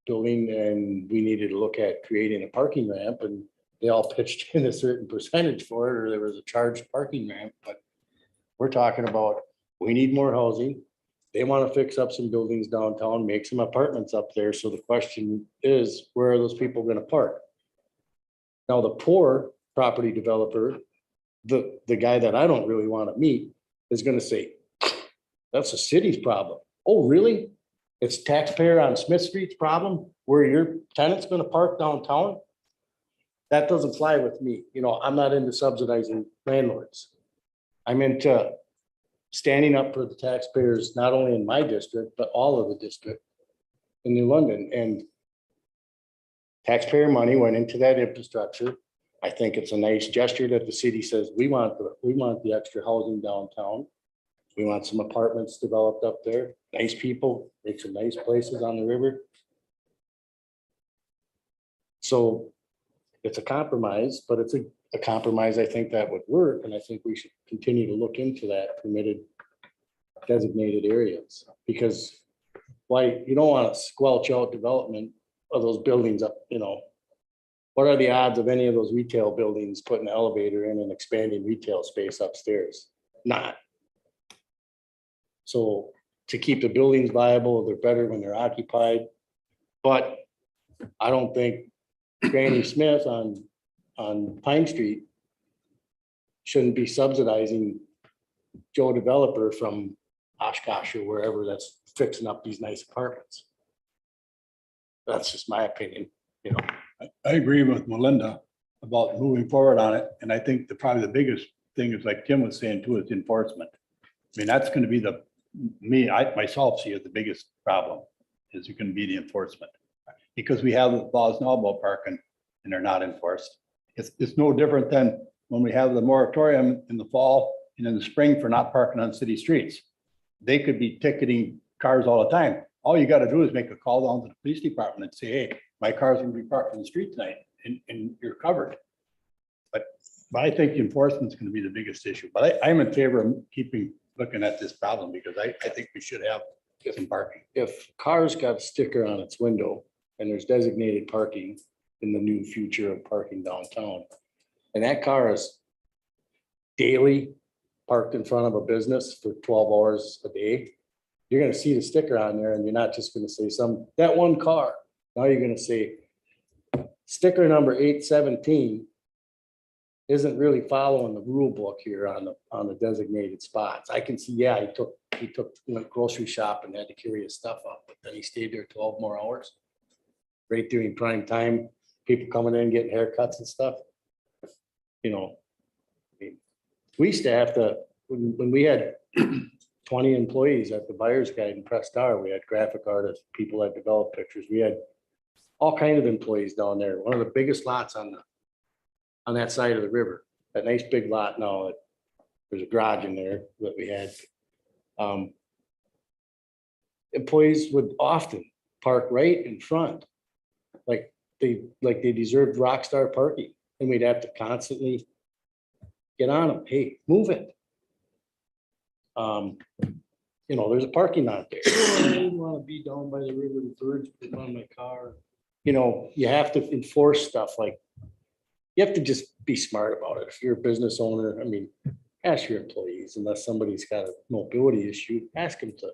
Speaker 8: building and we needed to look at creating a parking ramp and they all pitched in a certain percentage for it, or there was a charged parking ramp, but we're talking about, we need more housing. They want to fix up some buildings downtown, make some apartments up there. So the question is, where are those people going to park? Now, the poor property developer, the guy that I don't really want to meet is going to say, that's the city's problem. Oh, really? It's taxpayer on Smith Street's problem where your tenant's going to park downtown? That doesn't fly with me. You know, I'm not into subsidizing landlords. I'm into standing up for the taxpayers, not only in my district, but all of the district in New London. And taxpayer money went into that infrastructure. I think it's a nice gesture that the city says, we want the extra housing downtown. We want some apartments developed up there. Nice people, make some nice places on the river. So it's a compromise, but it's a compromise I think that would work. And I think we should continue to look into that permitted designated areas. Because why, you don't want to squelch out development of those buildings up, you know. What are the odds of any of those retail buildings putting an elevator in and expanding retail space upstairs? Not. So to keep the buildings viable, they're better when they're occupied. But I don't think Granny Smith on Pine Street shouldn't be subsidizing Joe developer from Oshkosh or wherever that's fixing up these nice apartments. That's just my opinion, you know.
Speaker 5: I agree with Melinda about moving forward on it. And I think probably the biggest thing is like Tim was saying too, is enforcement. I mean, that's going to be I myself see as the biggest problem is going to be the enforcement. Because we have laws now about parking and they're not enforced. It's no different than when we have the moratorium in the fall and in the spring for not parking on city streets. They could be ticketing cars all the time. All you got to do is make a call down to the police department and say, hey, my car's gonna be parked in the street tonight and you're covered. But I think enforcement is gonna be the biggest issue. But I'm in favor of looking at this problem because I think we should have some parking.
Speaker 8: If cars got a sticker on its window and there's designated parking in the new future of parking downtown, and that car is daily parked in front of a business for 12 hours a day, you're gonna see the sticker on there and you're not just gonna say that one car. Now you're gonna say sticker number 817 isn't really following the rule book here on the designated spots. I can see, yeah, he went grocery shop and had to carry his stuff up, but then he stayed there 12 more hours. Right during prime time, people coming in, getting haircuts and stuff. You know, I mean, we used to have to, when we had 20 employees at the Buyer's Guide and Press Star, we had graphic artists, people that developed pictures. We had all kinds of employees down there. One of the biggest lots on that side of the river, that nice big lot now, there's a garage in there that we had. Employees would often park right in front, like they deserved rock star parking, and we'd have to constantly get on them. Hey, move it. You know, there's a parking lot there. I didn't want to be down by the river, the birds put on my car. You know, you have to enforce stuff like, you have to just be smart about it. If you're a business owner, I mean, ask your employees, unless somebody's got a mobility issue, ask them to,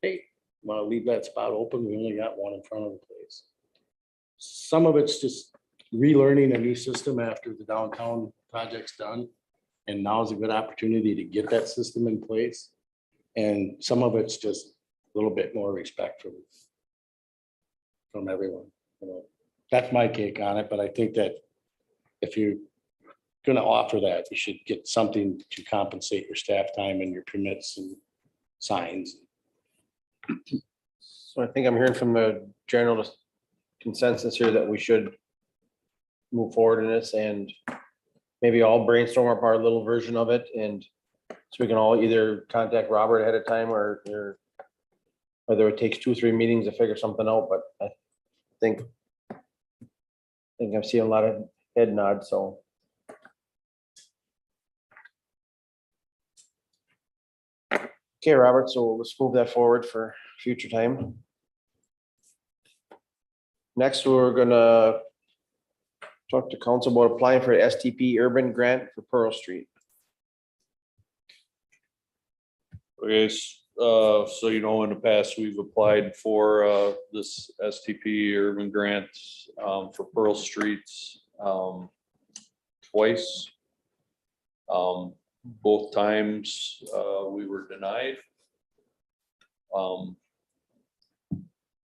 Speaker 8: hey, want to leave that spot open? We only got one in front of the place. Some of it's just relearning a new system after the downtown project's done. And now is a good opportunity to get that system in place. And some of it's just a little bit more respect from everyone. You know, that's my take on it. But I think that if you're going to offer that, you should get something to compensate your staff time and your permits and signs.
Speaker 1: So I think I'm hearing from the general consensus here that we should move forward in this and maybe all brainstorm up our little version of it, and so we can all either contact Robert ahead of time or whether it takes 2 or 3 meetings to figure something out, but think I'm seeing a lot of head nods, so. Okay, Robert, so let's move that forward for future time. Next, we're gonna talk to council about applying for STP urban grant for Pearl Street.
Speaker 2: Okay, so you know, in the past, we've applied for this STP urban grant for Pearl Streets twice. Both times we were denied.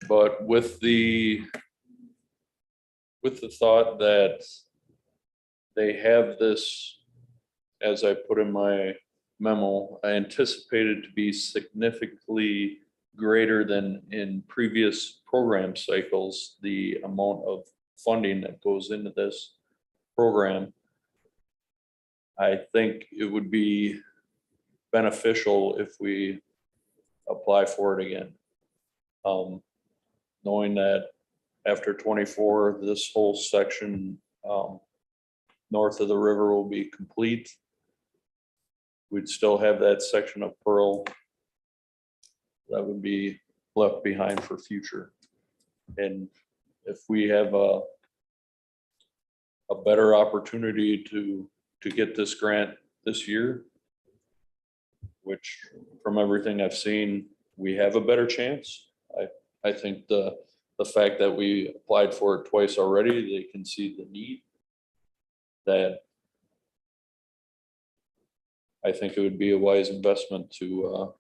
Speaker 2: But with the thought that they have this, as I put in my memo, I anticipated to be significantly greater than in previous program cycles, the amount of funding that goes into this program. I think it would be beneficial if we apply for it again. Knowing that after 24, this whole section north of the river will be complete. We'd still have that section of Pearl that would be left behind for future. And if we have a better opportunity to get this grant this year, which from everything I've seen, we have a better chance. I think the fact that we applied for it twice already, they can see the need, that I think it would be a wise investment to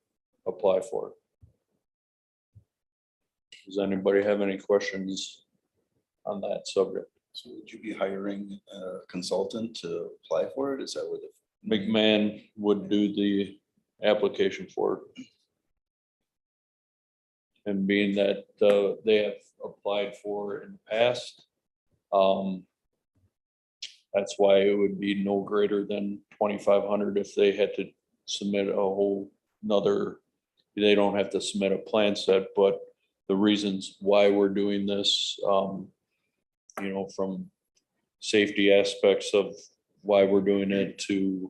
Speaker 2: apply for it. Does anybody have any questions on that subject?
Speaker 10: So would you be hiring a consultant to apply for it? Is that what the?
Speaker 2: McMahon would do the application for it. And being that they have applied for it in the past, that's why it would be no greater than 2,500 if they had to submit a whole nother, they don't have to submit a plan set, but the reasons why we're doing this, you know, from safety aspects of why we're doing it to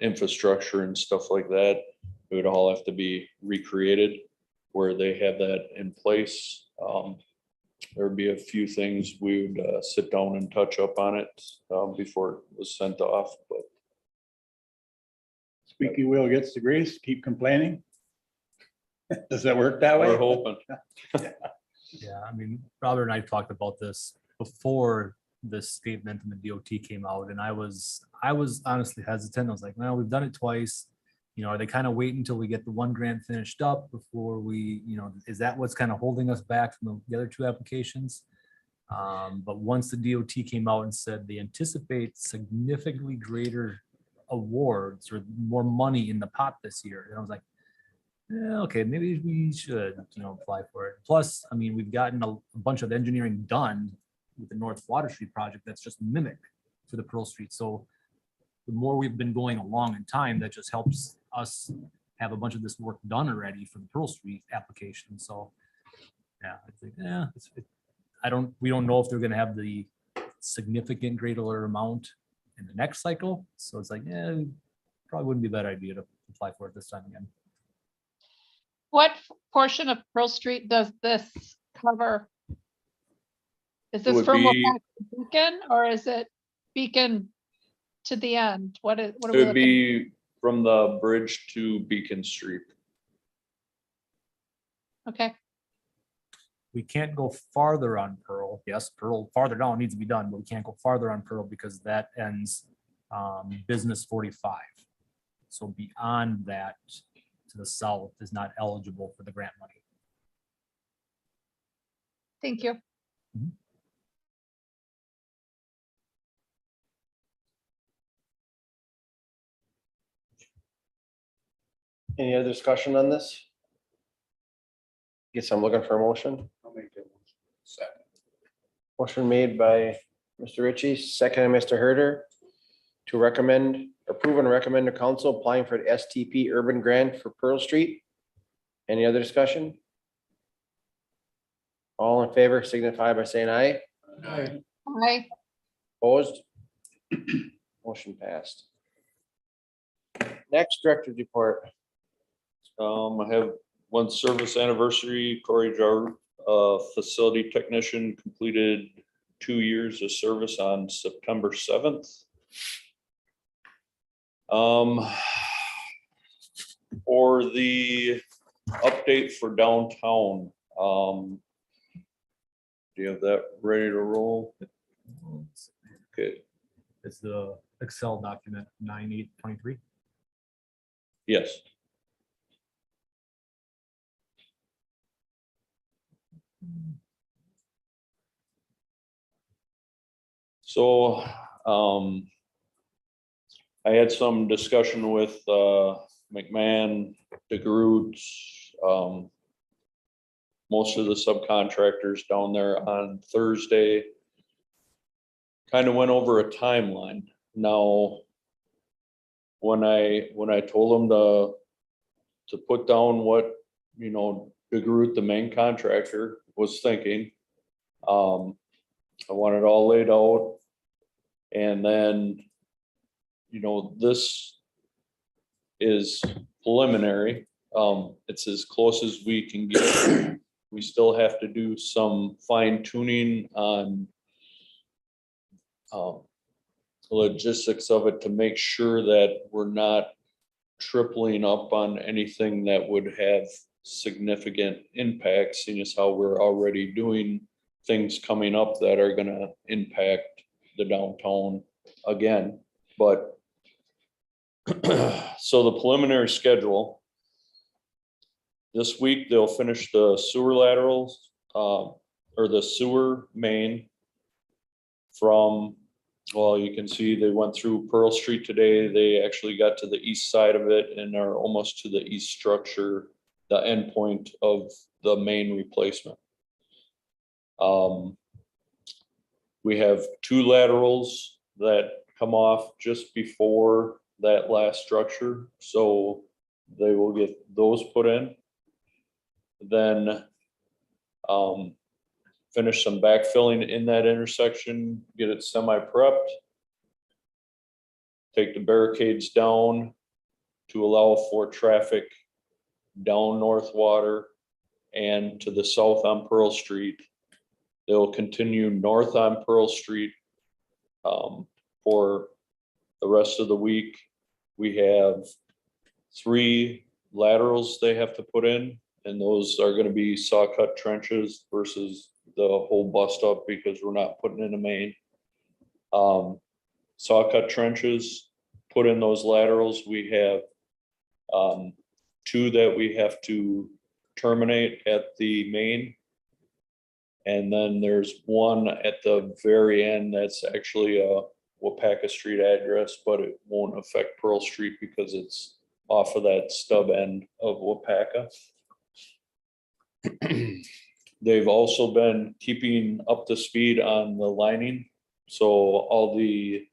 Speaker 2: infrastructure and stuff like that, it would all have to be recreated where they have that in place. There would be a few things we would sit down and touch up on it before it was sent off, but
Speaker 5: Squeaky wheel gets the grease, keep complaining. Does that work that way?
Speaker 2: we're hoping.
Speaker 7: Yeah, I mean, Robert and I talked about this before this statement from the DOT came out, and I was honestly hesitant. I was like, well, we've done it twice. You know, are they kind of waiting until we get the one grant finished up before we, you know, is that what's kind of holding us back from the other two applications? But once the DOT came out and said they anticipate significantly greater awards or more money in the pot this year, and I was like, yeah, okay, maybe we should, you know, apply for it. Plus, I mean, we've gotten a bunch of engineering done with the North Water Street project that's just mimic for the Pearl Street. So the more we've been going along in time, that just helps us have a bunch of this work done already for the Pearl Street application. So yeah, I think, yeah, we don't know if they're gonna have the significant greater amount in the next cycle. So it's like, yeah, probably wouldn't be a bad idea to apply for it this time again.
Speaker 6: What portion of Pearl Street does this cover? Is this
Speaker 2: would
Speaker 6: from
Speaker 2: be-
Speaker 6: Wilcox to Beacon, or is it Beacon to the end? What are
Speaker 2: It
Speaker 6: we
Speaker 2: would
Speaker 6: looking?
Speaker 2: be from the bridge to Beacon Street.
Speaker 6: Okay,
Speaker 7: We can't go farther on Pearl. Yes, Pearl farther down needs to be done, but we can't go farther on Pearl because that ends business 45. So beyond that, to the south is not eligible for the grant money.
Speaker 6: thank you.
Speaker 1: Any other discussion on this? Guess I'm looking for a motion.
Speaker 8: I'll make that one. Second.
Speaker 1: Motion made by Mr. Ritchie, second by Mr. Herder to approve and recommend to council applying for the STP urban grant for Pearl Street. Any other discussion? All in favor signify by saying aye.
Speaker 6: I,
Speaker 1: Opposed? Motion passed. Next director's report.
Speaker 2: I have one service anniversary, Corey Jar, facility technician, completed 2 years of service on September 7th. For the update for downtown, do you have that ready to roll? Okay,
Speaker 7: It's the Excel document 9823.
Speaker 2: yes. So, I had some discussion with, McMahon, DeGroot, most of the subcontractors down there on Thursday. Kind of went over a timeline. Now, when I told them to put down what, DeGroot, the main contractor, was thinking, I want it all laid out. And then, this is preliminary. It's as close as we can get. We still have to do some fine tuning on logistics of it to make sure that we're not tripling up on anything that would have significant impacts, seeing as how we're already doing things coming up that are gonna impact the downtown again. But so the preliminary schedule, this week they'll finish the sewer laterals, or the sewer main from, well, you can see they went through Pearl Street today. They actually got to the east side of it and are almost to the east structure, the end point of the main replacement. We have 2 laterals that come off just before that last structure, so they will get those put in. Then finish some backfilling in that intersection, get it semi-prepped. Take the barricades down to allow for traffic down North Water and to the south on Pearl Street. They'll continue north on Pearl Street for the rest of the week. We have 3 laterals they have to put in, and those are gonna be saw cut trenches versus the whole bust up because we're not putting in a main. Saw cut trenches, put in those laterals. We have 2 that we have to terminate at the main. And then there's 1 at the very end that's actually a Wapaka Street address, but it won't affect Pearl Street because it's off of that stub end of Wapaka. They've also been keeping up to speed on the lining. So all the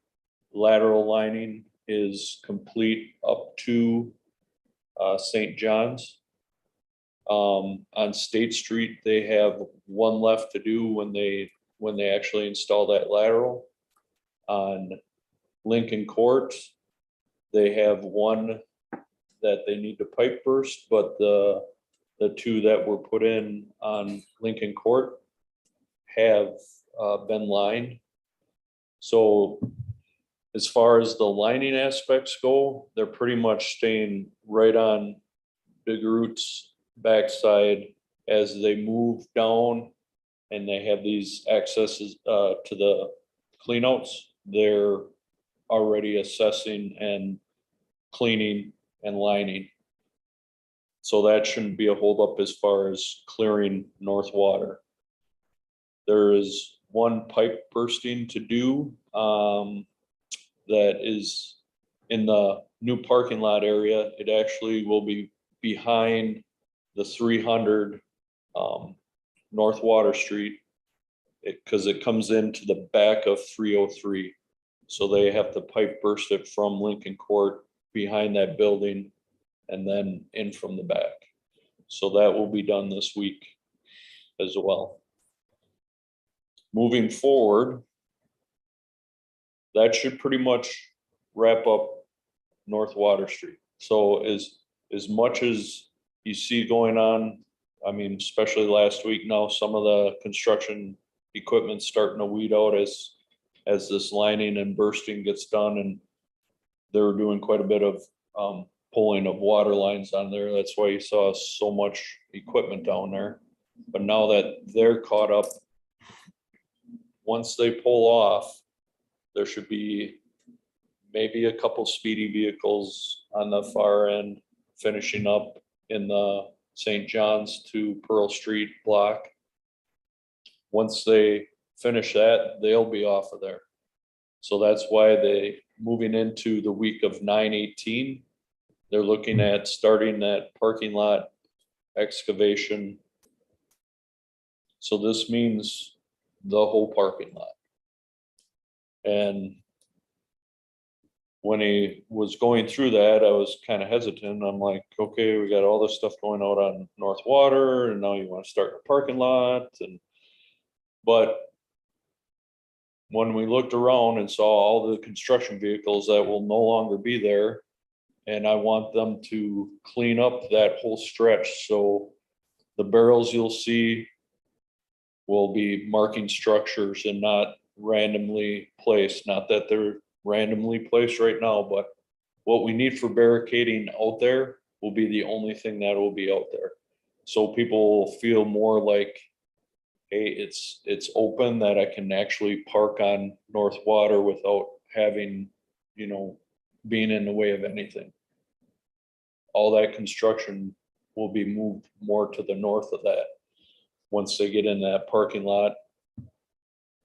Speaker 2: lateral lining is complete up to St. John's. On State Street, they have 1 left to do when they actually install that lateral. On Lincoln Court, they have 1 that they need to pipe burst, but the 2 that were put in on Lincoln Court have been lined. So as far as the lining aspects go, they're pretty much staying right on DeGroot's backside as they move down and they have these accesses to the cleanouts. They're already assessing and cleaning and lining. So that shouldn't be a holdup as far as clearing North Water. There is 1 pipe bursting to do that is in the new parking lot area. It actually will be behind the 300 North Water Street, because it comes into the back of 303. So they have to pipe burst it from Lincoln Court behind that building and then in from the back. So that will be done this week as well. moving forward, that should pretty much wrap up North Water Street. So as much as you see going on, I mean, especially last week now, some of the construction equipment starting to weed out as this lining and bursting gets done, and they're doing quite a bit of pulling of water lines on there. That's why you saw so much equipment down there. But now that they're caught up, once they pull off, there should be maybe a couple speedy vehicles on the far end finishing up in the St. John's to Pearl Street block. Once they finish that, they'll be off of there. So that's why they, moving into the week of 9/18, they're looking at starting that parking lot excavation. So this means the whole parking lot. And when he was going through that, I was kind of hesitant. I'm like, okay, we got all this stuff going out on North Water, and now you want to start a parking lot. But when we looked around and saw all the construction vehicles that will no longer be there, and I want them to clean up that whole stretch. So the barrels you'll see will be marking structures and not randomly placed. Not that they're randomly placed right now, but what we need for barricading out there will be the only thing that will be out there. So people will feel more like, hey, it's open, that I can actually park on North Water without having, being in the way of anything. All that construction will be moved more to the north of that. Once they get in that parking lot,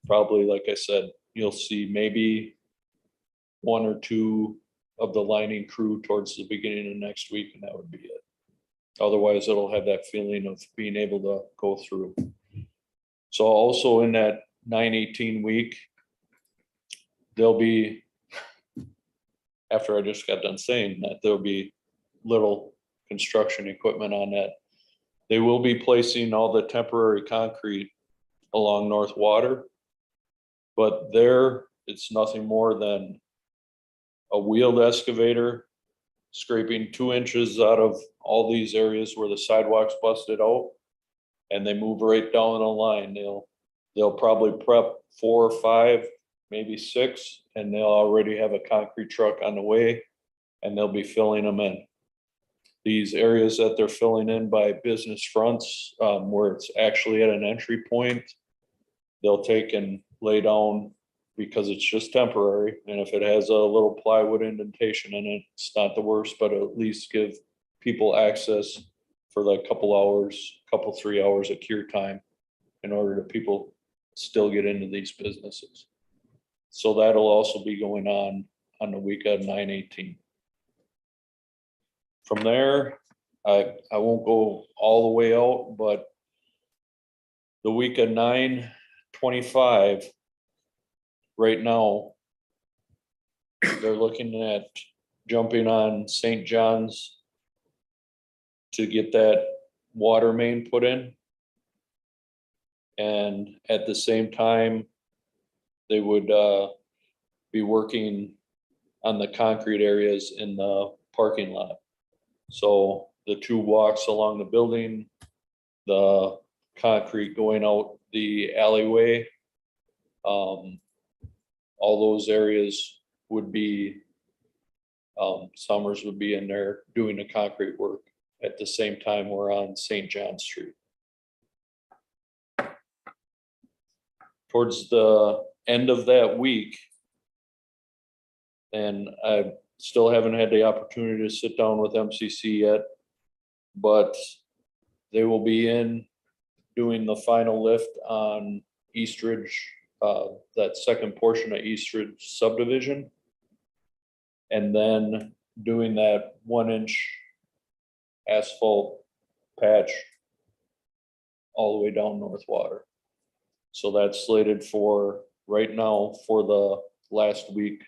Speaker 2: probably, like I said, you'll see maybe one or two of the lining crew towards the beginning of next week, and that would be it. Otherwise, it'll have that feeling of being able to go through. So also in that 9/18 week, there'll be, after I just got done saying that, there'll be little construction equipment on that. They will be placing all the temporary concrete along North Water, but there, it's nothing more than a wheeled excavator scraping 2 inches out of all these areas where the sidewalks busted out, and they move right down the line. They'll probably prep 4 or 5, maybe 6, and they'll already have a concrete truck on the way, and they'll be filling them in. These areas that they're filling in by business fronts, where it's actually at an entry point, they'll take and lay down, because it's just temporary. And if it has a little plywood indentation in it, it's not the worst, but at least give people access for like couple hours, 3 hours of cure time, in order to people still get into these businesses. So that'll also be going on the week of 9/18. From there, I won't go all the way out, but the week of 9/25, right now, they're looking at jumping on St. John's to get that water main put in. And at the same time, they would be working on the concrete areas in the parking lot. So the 2 walks along the building, the concrete going out the alleyway, all those areas would be, Summers would be in there doing the concrete work. At the same time, we're on St. John Street. Towards the end of that week, and I still haven't had the opportunity to sit down with MCC yet, but they will be in doing the final lift on Eastridge, that second portion of Eastridge subdivision. And then doing that 1-inch asphalt patch all the way down North Water. So that's slated for right now for the last week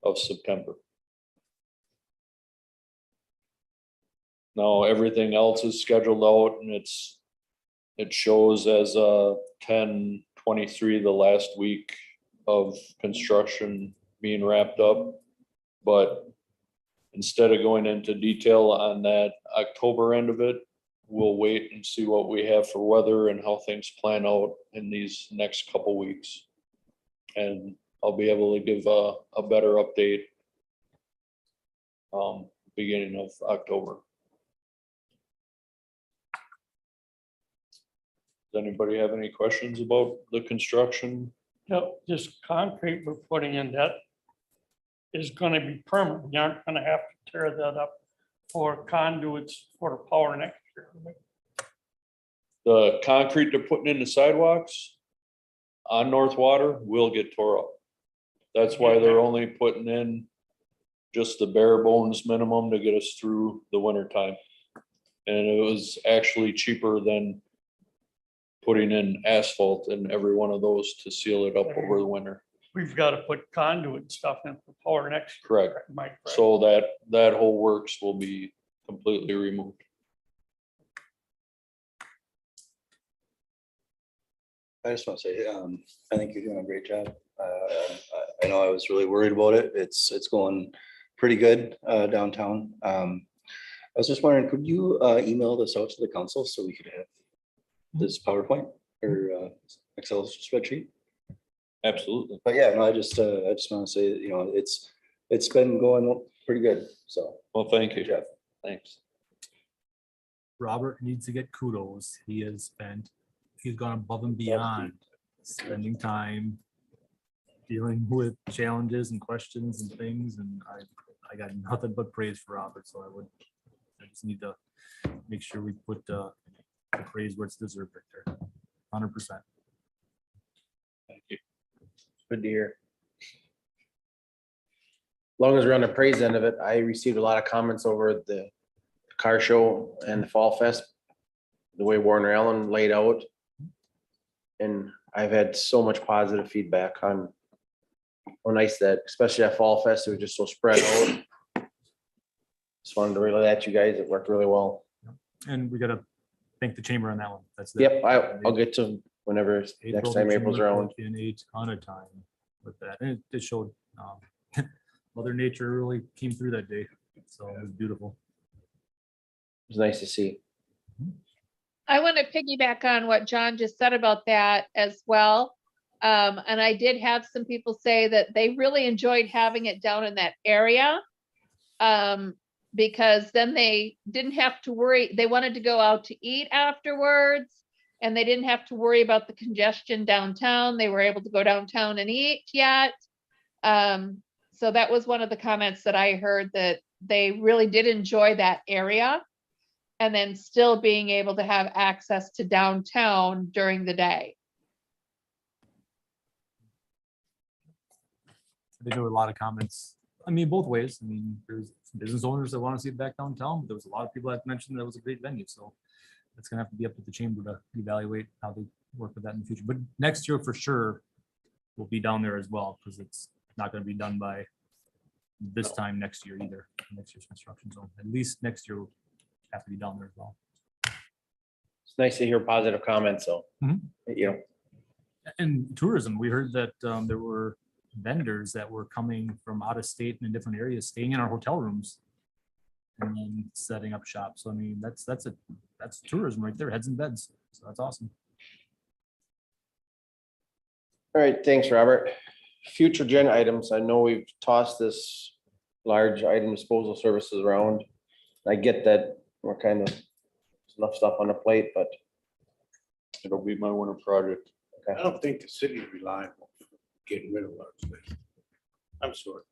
Speaker 2: of September. Now, everything else is scheduled out, and it shows as a 10, 23, the last week of construction being wrapped up. But instead of going into detail on that October end of it, we'll wait and see what we have for weather and how things plan out in these next couple weeks. And I'll be able to give a better update beginning of October. Does anybody have any questions about the construction?
Speaker 11: No, this concrete we're putting in that is gonna be permanent. You aren't gonna have to tear that up for conduits for the power next year.
Speaker 2: The concrete they're putting in the sidewalks on North Water will get tore up. That's why they're only putting in just the bare bones minimum to get us through the winter time. And it was actually cheaper than putting in asphalt in every one of those to seal it up over the winter.
Speaker 11: We've got to put conduit and stuff in for power next year.
Speaker 2: Correct.
Speaker 11: Am I correct?
Speaker 2: So that whole works will be completely removed.
Speaker 10: I just want to say, I think you're doing a great job. I know I was really worried about it. It's going pretty good downtown. I was just wondering, could you email this out to the council so we could have this PowerPoint or Excel spreadsheet?
Speaker 2: Absolutely.
Speaker 10: But yeah, no, I just want to say, you know, it's been going pretty good. So,
Speaker 2: Well, thank you.
Speaker 10: Jeff.
Speaker 2: Thanks.
Speaker 7: Robert needs to get kudos. He's gone above and beyond, spending time dealing with challenges and questions and things, and I got nothing but praise for Robert, so I just need to make sure we put the praise where it's deserved right there, 100%.
Speaker 2: Thank you.
Speaker 1: Good to hear. Long as we're on the praise end of it, I received a lot of comments over the car show and the Fall Fest, the way Warner Allen laid out. And I've had so much positive feedback on how nice that, especially at Fall Fest, it was just so spread out. Just wanted to relay that to you guys. It worked really well.
Speaker 7: And we gotta thank the chamber on that one. That's
Speaker 1: Yep, I'll get to whenever next time
Speaker 7: the
Speaker 1: April's
Speaker 7: chamber
Speaker 1: around.
Speaker 7: put in a ton of time with that, and it showed Mother Nature really came through that day, so it was beautiful.
Speaker 1: It was nice to see.
Speaker 6: I want to piggyback on what John just said about that as well. And I did have some people say that they really enjoyed having it down in that area. Because then they didn't have to worry, they wanted to go out to eat afterwards. And they didn't have to worry about the congestion downtown. They were able to go downtown and eat yet. So that was one of the comments that I heard, that they really did enjoy that area. And then still being able to have access to downtown during the day.
Speaker 7: I think there were a lot of comments. I mean, both ways. I mean, there's some business owners that want to see it back downtown, but there was a lot of people that mentioned that it was a great venue. So it's gonna have to be up to the chamber to evaluate how they work with that in the future. But next year for sure, we'll be down there as well, because it's not gonna be done by this time next year either, next year's construction zone. At least next year we'll have to be down there as well.
Speaker 1: It's nice to hear positive comments, so,
Speaker 7: Mhm.
Speaker 1: you know,
Speaker 7: And tourism, we heard that there were vendors that were coming from out of state and in different areas, staying in our hotel rooms and then setting up shop. So I mean, that's tourism right there, heads and beds. So that's awesome.
Speaker 1: all right, thanks, Robert. Future gen items, I know we've tossed this large item disposal services around. I get that we're kind of enough stuff on the plate, but
Speaker 2: It'll be my winter project.
Speaker 4: I don't think the city is reliable for getting rid of large space. I'm sorry.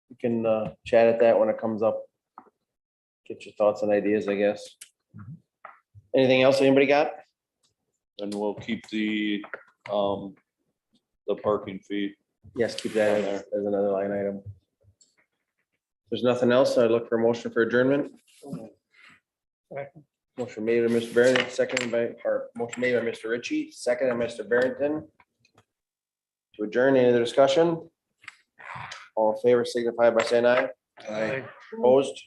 Speaker 1: we can chat at that when it comes up. Get your thoughts and ideas, I guess. Anything else anybody got?
Speaker 2: And we'll keep the parking fee.
Speaker 1: Yes, keep that in there as another line item. There's nothing else. I look for a motion for adjournment. Motion made by Mr. Barrington, seconded by, or motion made by Mr. Ritchie, seconded by Mr. Barrington. To adjourn, any other discussion? All in favor signify by saying aye.
Speaker 11: Aye.
Speaker 1: Opposed?